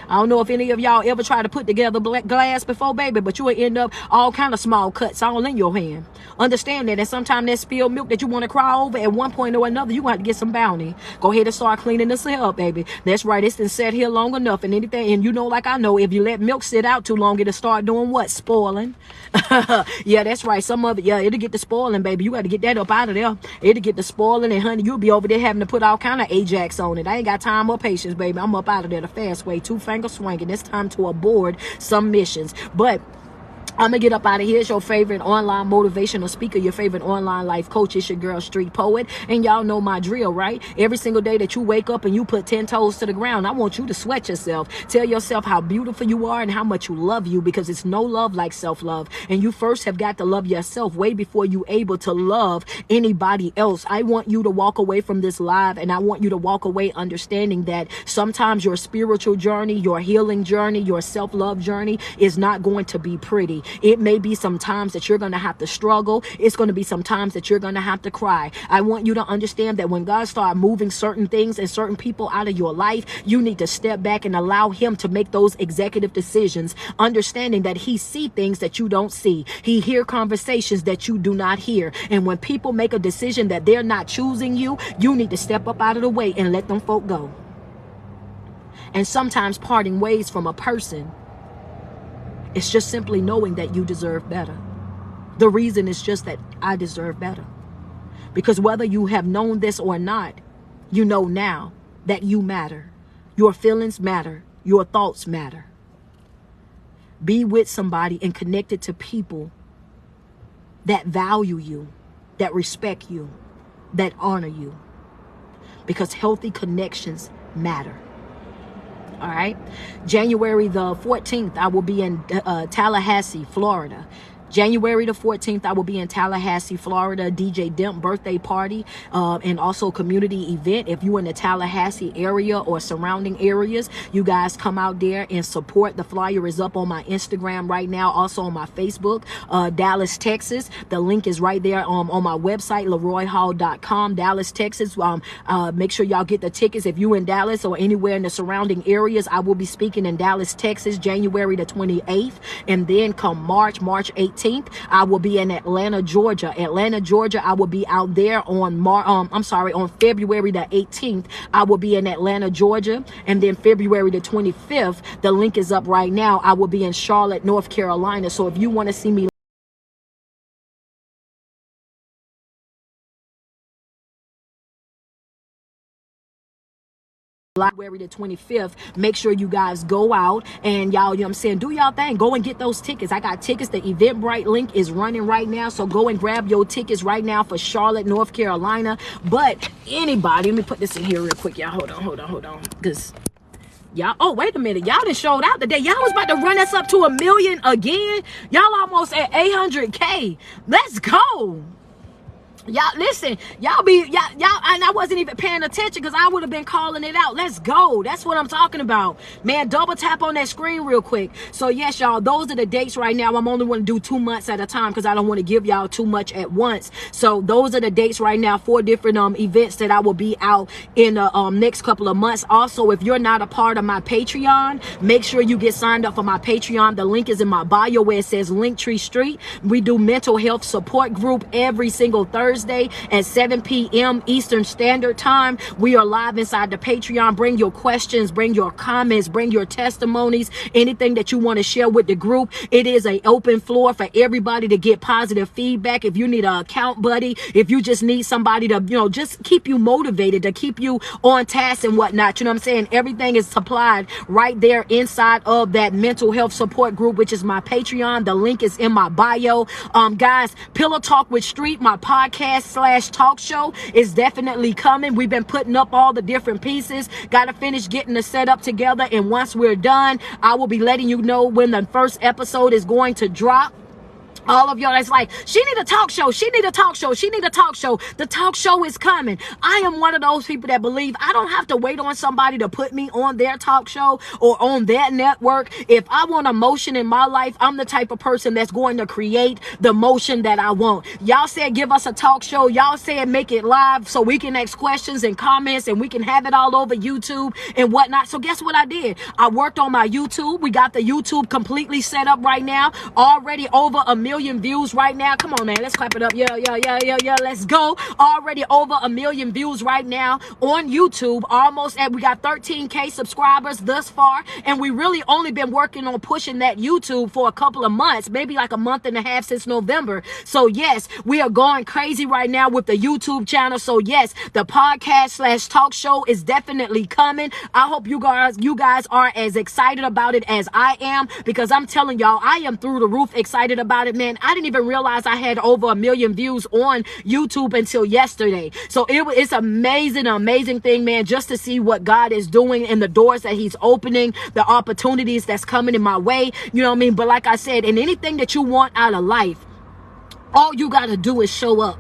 I don't know if any of y'all ever tried to put together black glass before, baby, but you will end up all kind of small cuts all in your hand. Understand that, and sometimes that spilled milk that you want to cry over, at one point or another, you going to have to get some bounty. Go ahead and start cleaning this up, baby. That's right. It's been set here long enough, and anything, and you know, like I know, if you let milk sit out too long, it'll start doing what? Spoiling. Yeah, that's right. Some of it, yeah, it'll get the spoiling, baby. You got to get that up out of there. It'll get the spoiling, and honey, you'll be over there having to put all kind of Ajax on it. I ain't got time or patience, baby. I'm up out of there the fast way, 2-finger swinging. It's time to abort some missions. But I'm gonna get up out of here. It's your favorite online motivational speaker, your favorite online life coach. It's your girl, Street Poet. And y'all know my drill, right? Every single day that you wake up and you put 10 toes to the ground, I want you to sweat yourself. Tell yourself how beautiful you are and how much you love you, because it's no love like self-love. And you first have got to love yourself way before you able to love anybody else. I want you to walk away from this live, and I want you to walk away understanding that sometimes your spiritual journey, your healing journey, your self-love journey is not going to be pretty. It may be some times that you're going to have to struggle. It's going to be some times that you're going to have to cry. I want you to understand that when God starts moving certain things and certain people out of your life, you need to step back and allow him to make those executive decisions, understanding that he see things that you don't see. He hear conversations that you do not hear. And when people make a decision that they're not choosing you, you need to step up out of the way and let them folk go. And sometimes parting ways from a person, it's just simply knowing that you deserve better. The reason is just that I deserve better. Because whether you have known this or not, you know now that you matter. Your feelings matter. Your thoughts matter. Be with somebody and connected to people that value you, that respect you, that honor you. Because healthy connections matter. All right. January the 14th, I will be in Tallahassee, Florida. January the 14th, I will be in Tallahassee, Florida, DJ Demp birthday party, and also community event. If you're in the Tallahassee area or surrounding areas, you guys come out there and support. The flyer is up on my Instagram right now, also on my Facebook, Dallas, Texas. The link is right there on my website, LeroyHall.com, Dallas, Texas. Make sure y'all get the tickets. If you're in Dallas or anywhere in the surrounding areas, I will be speaking in Dallas, Texas, January the 28th. And then come March 18th, I will be in Atlanta, Georgia. I will be out there on February the 18th. I will be in Atlanta, Georgia. And then February the 25th, the link is up right now, I will be in Charlotte, North Carolina. So if you want to see me February the 25th, make sure you guys go out and y'all, you know what I'm saying, do y'all thing. Go and get those tickets. I got tickets. The Eventbrite link is running right now, so go and grab your tickets right now for Charlotte, North Carolina. But anybody, let me put this in here real quick, y'all. Hold on, because y'all, oh, wait a minute, y'all done showed out today. Y'all was about to run us up to 1 million again. Y'all almost at 800K. Let's go. Y'all listen, y'all, and I wasn't even paying attention because I would have been calling it out. Let's go. That's what I'm talking about, man. Double tap on that screen real quick. So yes, y'all, those are the dates right now. I'm only going to do 2 months at a time because I don't want to give y'all too much at once. So those are the dates right now, 4 different events that I will be out in the next couple of months. Also, if you're not a part of my Patreon, make sure you get signed up for my Patreon. The link is in my bio where it says Linktree Street. We do mental health support group every single Thursday at 7 p.m. Eastern Standard Time. We are live inside the Patreon. Bring your questions, bring your comments, bring your testimonies, anything that you want to share with the group. It is an open floor for everybody to get positive feedback. If you need an account buddy, if you just need somebody to, you know, just keep you motivated, to keep you on task and whatnot, you know what I'm saying? Everything is supplied right there inside of that mental health support group, which is my Patreon. The link is in my bio. Guys, Pillow Talk with Street, my podcast/talk show, is definitely coming. We've been putting up all the different pieces. Got to finish getting the setup together, and once we're done, I will be letting you know when the first episode is going to drop. All of y'all that's like, she need a talk show. She need a talk show. She need a talk show. The talk show is coming. I am one of those people that believe I don't have to wait on somebody to put me on their talk show or on their network. If I want a motion in my life, I'm the type of person that's going to create the motion that I want. Y'all said give us a talk show. Y'all said make it live so we can ask questions and comments and we can have it all over YouTube and whatnot. So guess what I did? I worked on my YouTube. We got the YouTube completely set up right now. Already over 1 million views right now. Come on, man. Let's clap it up. Yeah. Let's go. Already over 1 million views right now on YouTube. Almost at, we got 13K subscribers thus far. And we really only been working on pushing that YouTube for a couple of months, maybe like a month and a half since November. So yes, we are going crazy right now with the YouTube channel. So yes, the podcast / talk show is definitely coming. I hope you guys are as excited about it as I am, because I'm telling y'all, I am through the roof excited about it, man. I didn't even realize I had over 1 million views on YouTube until yesterday. So it's amazing thing, man, just to see what God is doing and the doors that he's opening, the opportunities that's coming in my way. You know what I mean? But like I said, in anything that you want out of life, all you got to do is show up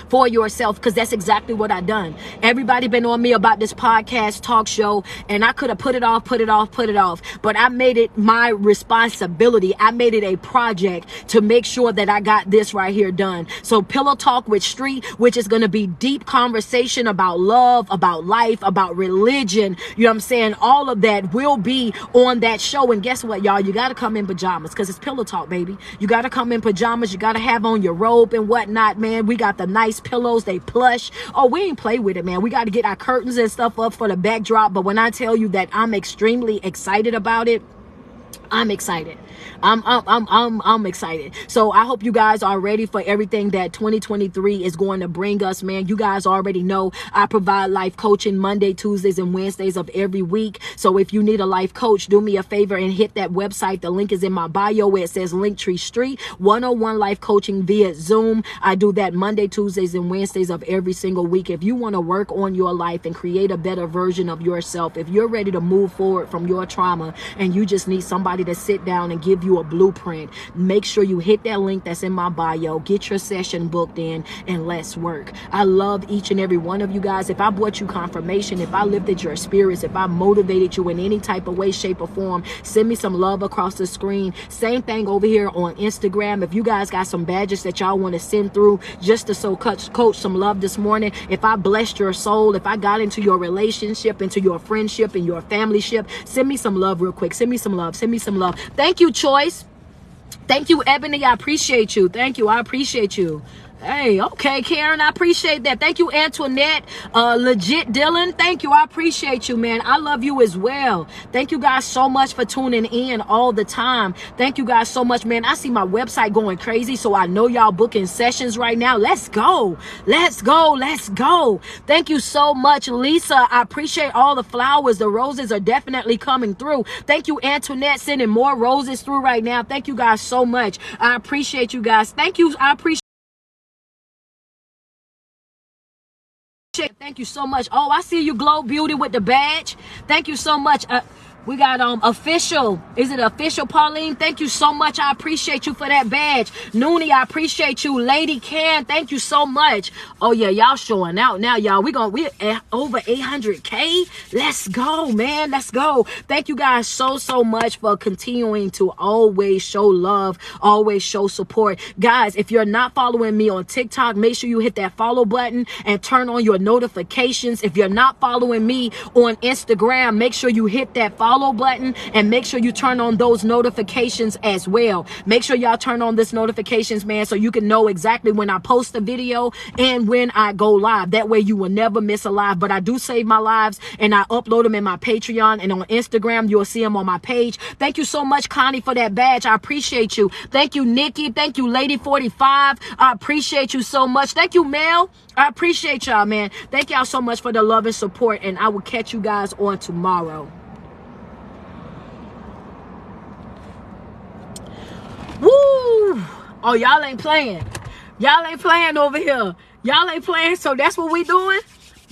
for yourself, because that's exactly what I done. Everybody been on me about this podcast talk show, and I could have put it off, but I made it my responsibility. I made it a project to make sure that I got this right here done. So Pillow Talk with Street, which is going to be deep conversation about love, about life, about religion, you know what I'm saying? All of that will be on that show. And guess what, y'all? You got to come in pajamas, because it's Pillow Talk, baby. You got to come in pajamas. You got to have on your robe and whatnot, man. We got the nice pillows, they plush. Oh, we ain't play with it, man. We got to get our curtains and stuff up for the backdrop. But when I tell you that I'm extremely excited about it, I'm excited. I'm excited. So I hope you guys are ready for everything that 2023 is going to bring us, man. You guys already know I provide life coaching Monday, Tuesdays, and Wednesdays of every week. So if you need a life coach, do me a favor and hit that website. The link is in my bio where it says Linktree Street 101 Life Coaching via Zoom. I do that Monday, Tuesdays, and Wednesdays of every single week. If you want to work on your life and create a better version of yourself, if you're ready to move forward from your trauma and you just need somebody to sit down and give you a blueprint, make sure you hit that link that's in my bio, get your session booked in, and let's work. I love each and every one of you guys. If I brought you confirmation, if I lifted your spirits, if I motivated you in any type of way, shape, or form, send me some love across the screen. Same thing over here on Instagram. If you guys got some badges that y'all want to send through just to so coach some love this morning, if I blessed your soul, if I got into your relationship, into your friendship and your familyship, send me some love real quick. Send me some love. Send me some love. Thank you, Choice. Thank you, Ebony. I appreciate you. Thank you. I appreciate you. Hey, okay, Karen, I appreciate that. Thank you, Antoinette. Legit Dylan, thank you. I appreciate you, man. I love you as well. Thank you guys so much for tuning in all the time. Thank you guys so much, man. I see my website going crazy, so I know y'all booking sessions right now. Let's go. Let's go. Let's go. Thank you so much, Lisa. I appreciate all the flowers. The roses are definitely coming through. Thank you, Antoinette, sending more roses through right now. Thank you guys so much. I appreciate you guys. Thank you. I appreciate. Thank you so much. Oh, I see you, Glow Beauty, with the badge. Thank you so much. We got official. Is it official, Pauline? Thank you so much. I appreciate you for that badge. Noonie, I appreciate you. Lady Can, thank you so much. Oh yeah, y'all showing out now, y'all. We're at over 800K. Let's go, man. Let's go. Thank you guys so much for continuing to always show love, always show support. Guys, if you're not following me on TikTok, make sure you hit that follow button and turn on your notifications. If you're not following me on Instagram, make sure you hit that follow button and make sure you turn on those notifications as well. Make sure y'all turn on this notifications, man, so you can know exactly when I post a video and when I go live. That way you will never miss a live. But I do save my lives and I upload them in my Patreon, and on Instagram you'll see them on my page. Thank you so much, Connie, for that badge. I appreciate you. Thank you, Nikki. Thank you, Lady 45. I appreciate you so much. Thank you, Mel. I appreciate y'all, man. Thank y'all so much for the love and support, and I will catch you guys on tomorrow. Woo! Oh, y'all ain't playing. Y'all ain't playing over here. Y'all ain't playing, so that's what we doing?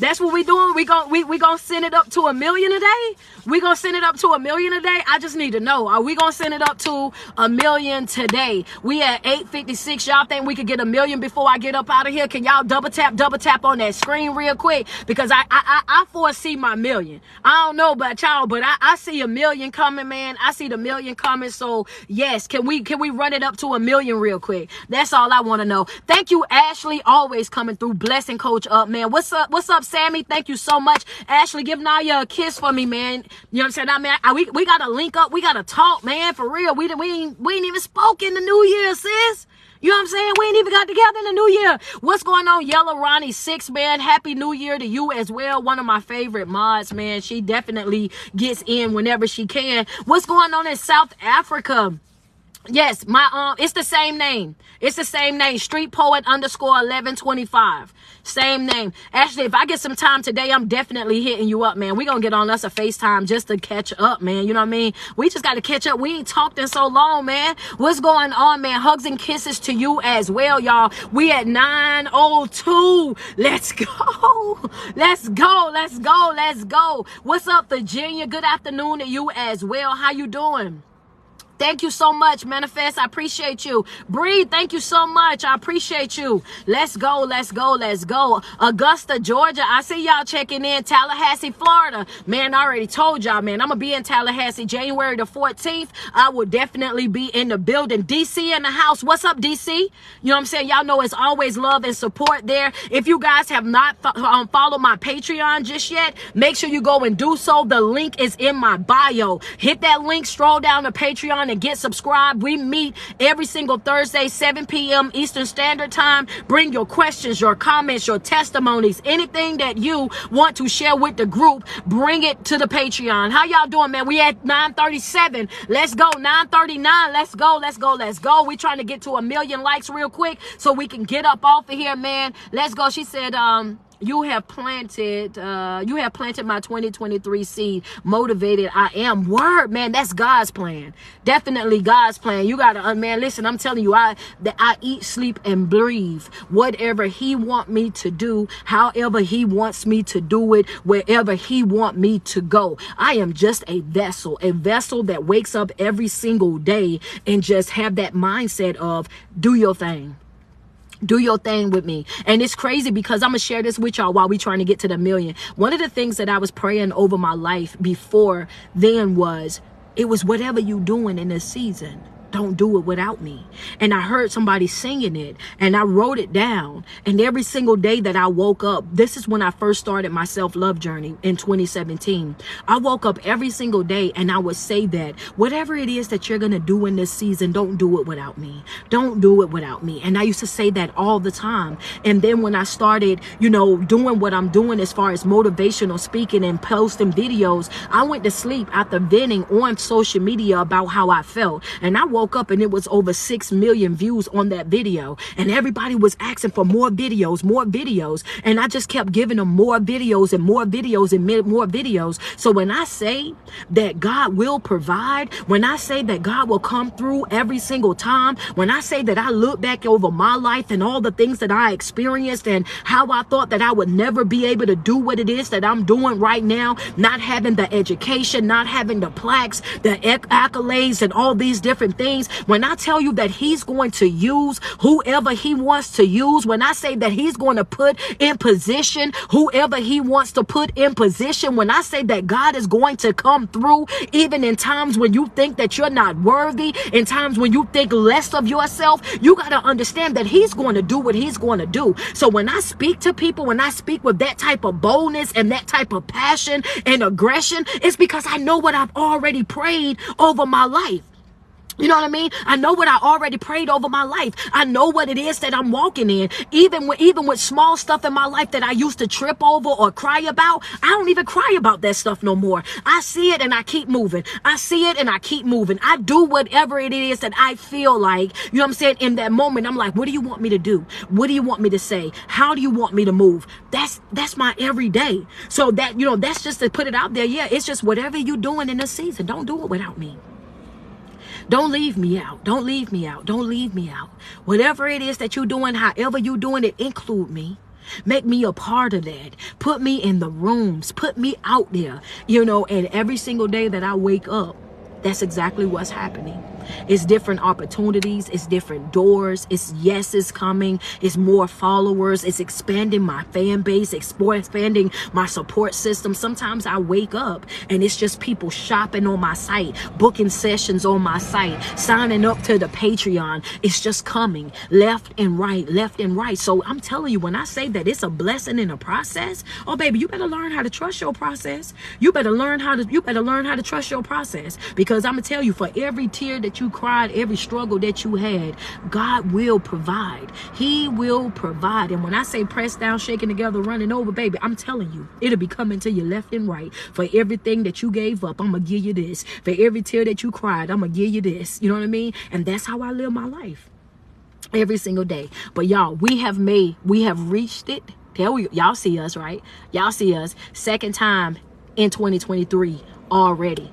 That's what we doing. We gonna send it up to 1 million a day. We gonna send it up to 1 million a day. I just need to know, are we gonna send it up to 1 million today? We at 8:56. Y'all think we could get 1 million before I get up out of here? Can y'all double tap on that screen real quick? Because I foresee my million. I don't know about y'all, but I see 1 million coming, man. I see the million coming. So yes, can we run it up to 1 million real quick? That's all I want to know. Thank you, Ashley, always coming through, blessing Coach up, man. What's up, Sammy? Thank you so much. Ashley, give Naya a kiss for me, man. You know what I'm saying? I mean, we gotta link up. We gotta talk, man, for real. We ain't even spoke in the new year, sis. You know what I'm saying? We ain't even got together in the new year. What's going on, Yellow Ronnie 6, man? Happy New Year to you as well. One of my favorite mods, man. She definitely gets in whenever she can. What's going on in South Africa? Yes, it's the same name. It's the same name. Street Poet _1125. Same name. Actually, if I get some time today, I'm definitely hitting you up, man. We gonna get on us a FaceTime just to catch up, man. You know what I mean? We just got to catch up. We ain't talked in so long, man. What's going on, man? Hugs and kisses to you as well, y'all. We at 9:02. Let's go. Let's go. Let's go. Let's go. What's up, Virginia? Good afternoon to you as well. How you doing? Thank you so much, Manifest. I appreciate you. Breathe, thank you so much. I appreciate you. Let's go, let's go, let's go. Augusta, Georgia. I see y'all checking in. Tallahassee, Florida. Man, I already told y'all, man. I'm going to be in Tallahassee January the 14th. I will definitely be in the building. DC in the house. What's up, DC? You know what I'm saying? Y'all know it's always love and support there. If you guys have not followed my Patreon just yet, make sure you go and do so. The link is in my bio. Hit that link, stroll down to Patreon and get subscribed. We meet every single Thursday, 7 p.m. Eastern Standard Time. Bring your questions, your comments, your testimonies, anything that you want to share with the group, bring it to the Patreon. How y'all doing, man? We at 9:37. Let's go. 9:39. Let's go. Let's go. Let's go. We trying to get to 1 million likes real quick so we can get up off of here, man. Let's go. She said, you have planted my 2023 seed. Motivated I am. Word, man. That's God's plan. Definitely God's plan. You gotta, man, listen, I'm telling you, I eat, sleep, and breathe whatever he want me to do, however he wants me to do it, wherever he want me to go. I am just a vessel that wakes up every single day and just have that mindset of do your thing. Do your thing with me. And it's crazy because I'm going to share this with y'all while we trying to get to the million. One of the things that I was praying over my life before then was, it was whatever you doing in this season, don't do it without me. And I heard somebody singing it and I wrote it down. And every single day that I woke up, this is when I first started my self-love journey in 2017. I woke up every single day and I would say that whatever it is that you're going to do in this season, don't do it without me. Don't do it without me. And I used to say that all the time. And then when I started, you know, doing what I'm doing as far as motivational speaking and posting videos, I went to sleep after venting on social media about how I felt. And I woke up and it was over 6 million views on that video, and everybody was asking for more videos, and I just kept giving them more videos and more videos and more videos. So when I say that God will provide, when I say that God will come through every single time, when I say that I look back over my life and all the things that I experienced and how I thought that I would never be able to do what it is that I'm doing right now, not having the education, not having the plaques, the accolades and all these different things, when I tell you that he's going to use whoever he wants to use, when I say that he's going to put in position whoever he wants to put in position, when I say that God is going to come through even in times when you think that you're not worthy, in times when you think less of yourself, you got to understand that he's going to do what he's going to do. So when I speak to people, when I speak with that type of boldness and that type of passion and aggression, it's because I know what I've already prayed over my life. You know what I mean? I know what I already prayed over my life. I know what it is that I'm walking in. Even with small stuff in my life that I used to trip over or cry about, I don't even cry about that stuff no more. I see it and I keep moving. I see it and I keep moving. I do whatever it is that I feel like, you know what I'm saying? In that moment, I'm like, what do you want me to do? What do you want me to say? How do you want me to move? That's my everyday. So that, you know, that's just to put it out there. Yeah, it's just whatever you're doing in this season, don't do it without me. Don't leave me out. Don't leave me out. Don't leave me out. Whatever it is that you're doing, however you're doing it, include me. Make me a part of that. Put me in the rooms. Put me out there, and every single day that I wake up, that's exactly what's happening. It's different opportunities. It's different doors. It's yeses coming. It's more followers. It's expanding my fan base, expanding my support system. Sometimes I wake up and it's just people shopping on my site, booking sessions on my site, signing up to the Patreon. It's just coming left and right, left and right. So I'm telling you, when I say that it's a blessing in a process, oh baby, you better learn how to trust your process. You better learn how to trust your process, because I'm gonna tell you, for every tear that you cried, every struggle that you had, God will provide. He will provide. And when I say press down, shaking together, running over, baby, I'm telling you, it'll be coming to you left and right. For everything that you gave up, I'm gonna give you this. For every tear that you cried, I'm gonna give you this. You know what I mean? And that's how I live my life every single day. But y'all, we have reached it. Y'all see us, right? Y'all see us. Second time in 2023 already.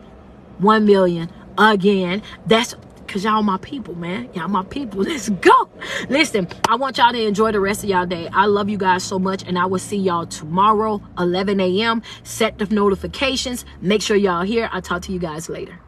1 million again. That's because y'all my people, man. Y'all my people. Let's go. Listen, I want y'all to enjoy the rest of y'all day. I love you guys so much, and I will see y'all tomorrow, 11 a.m. Set the notifications. Make sure y'all here. I'll talk to you guys later.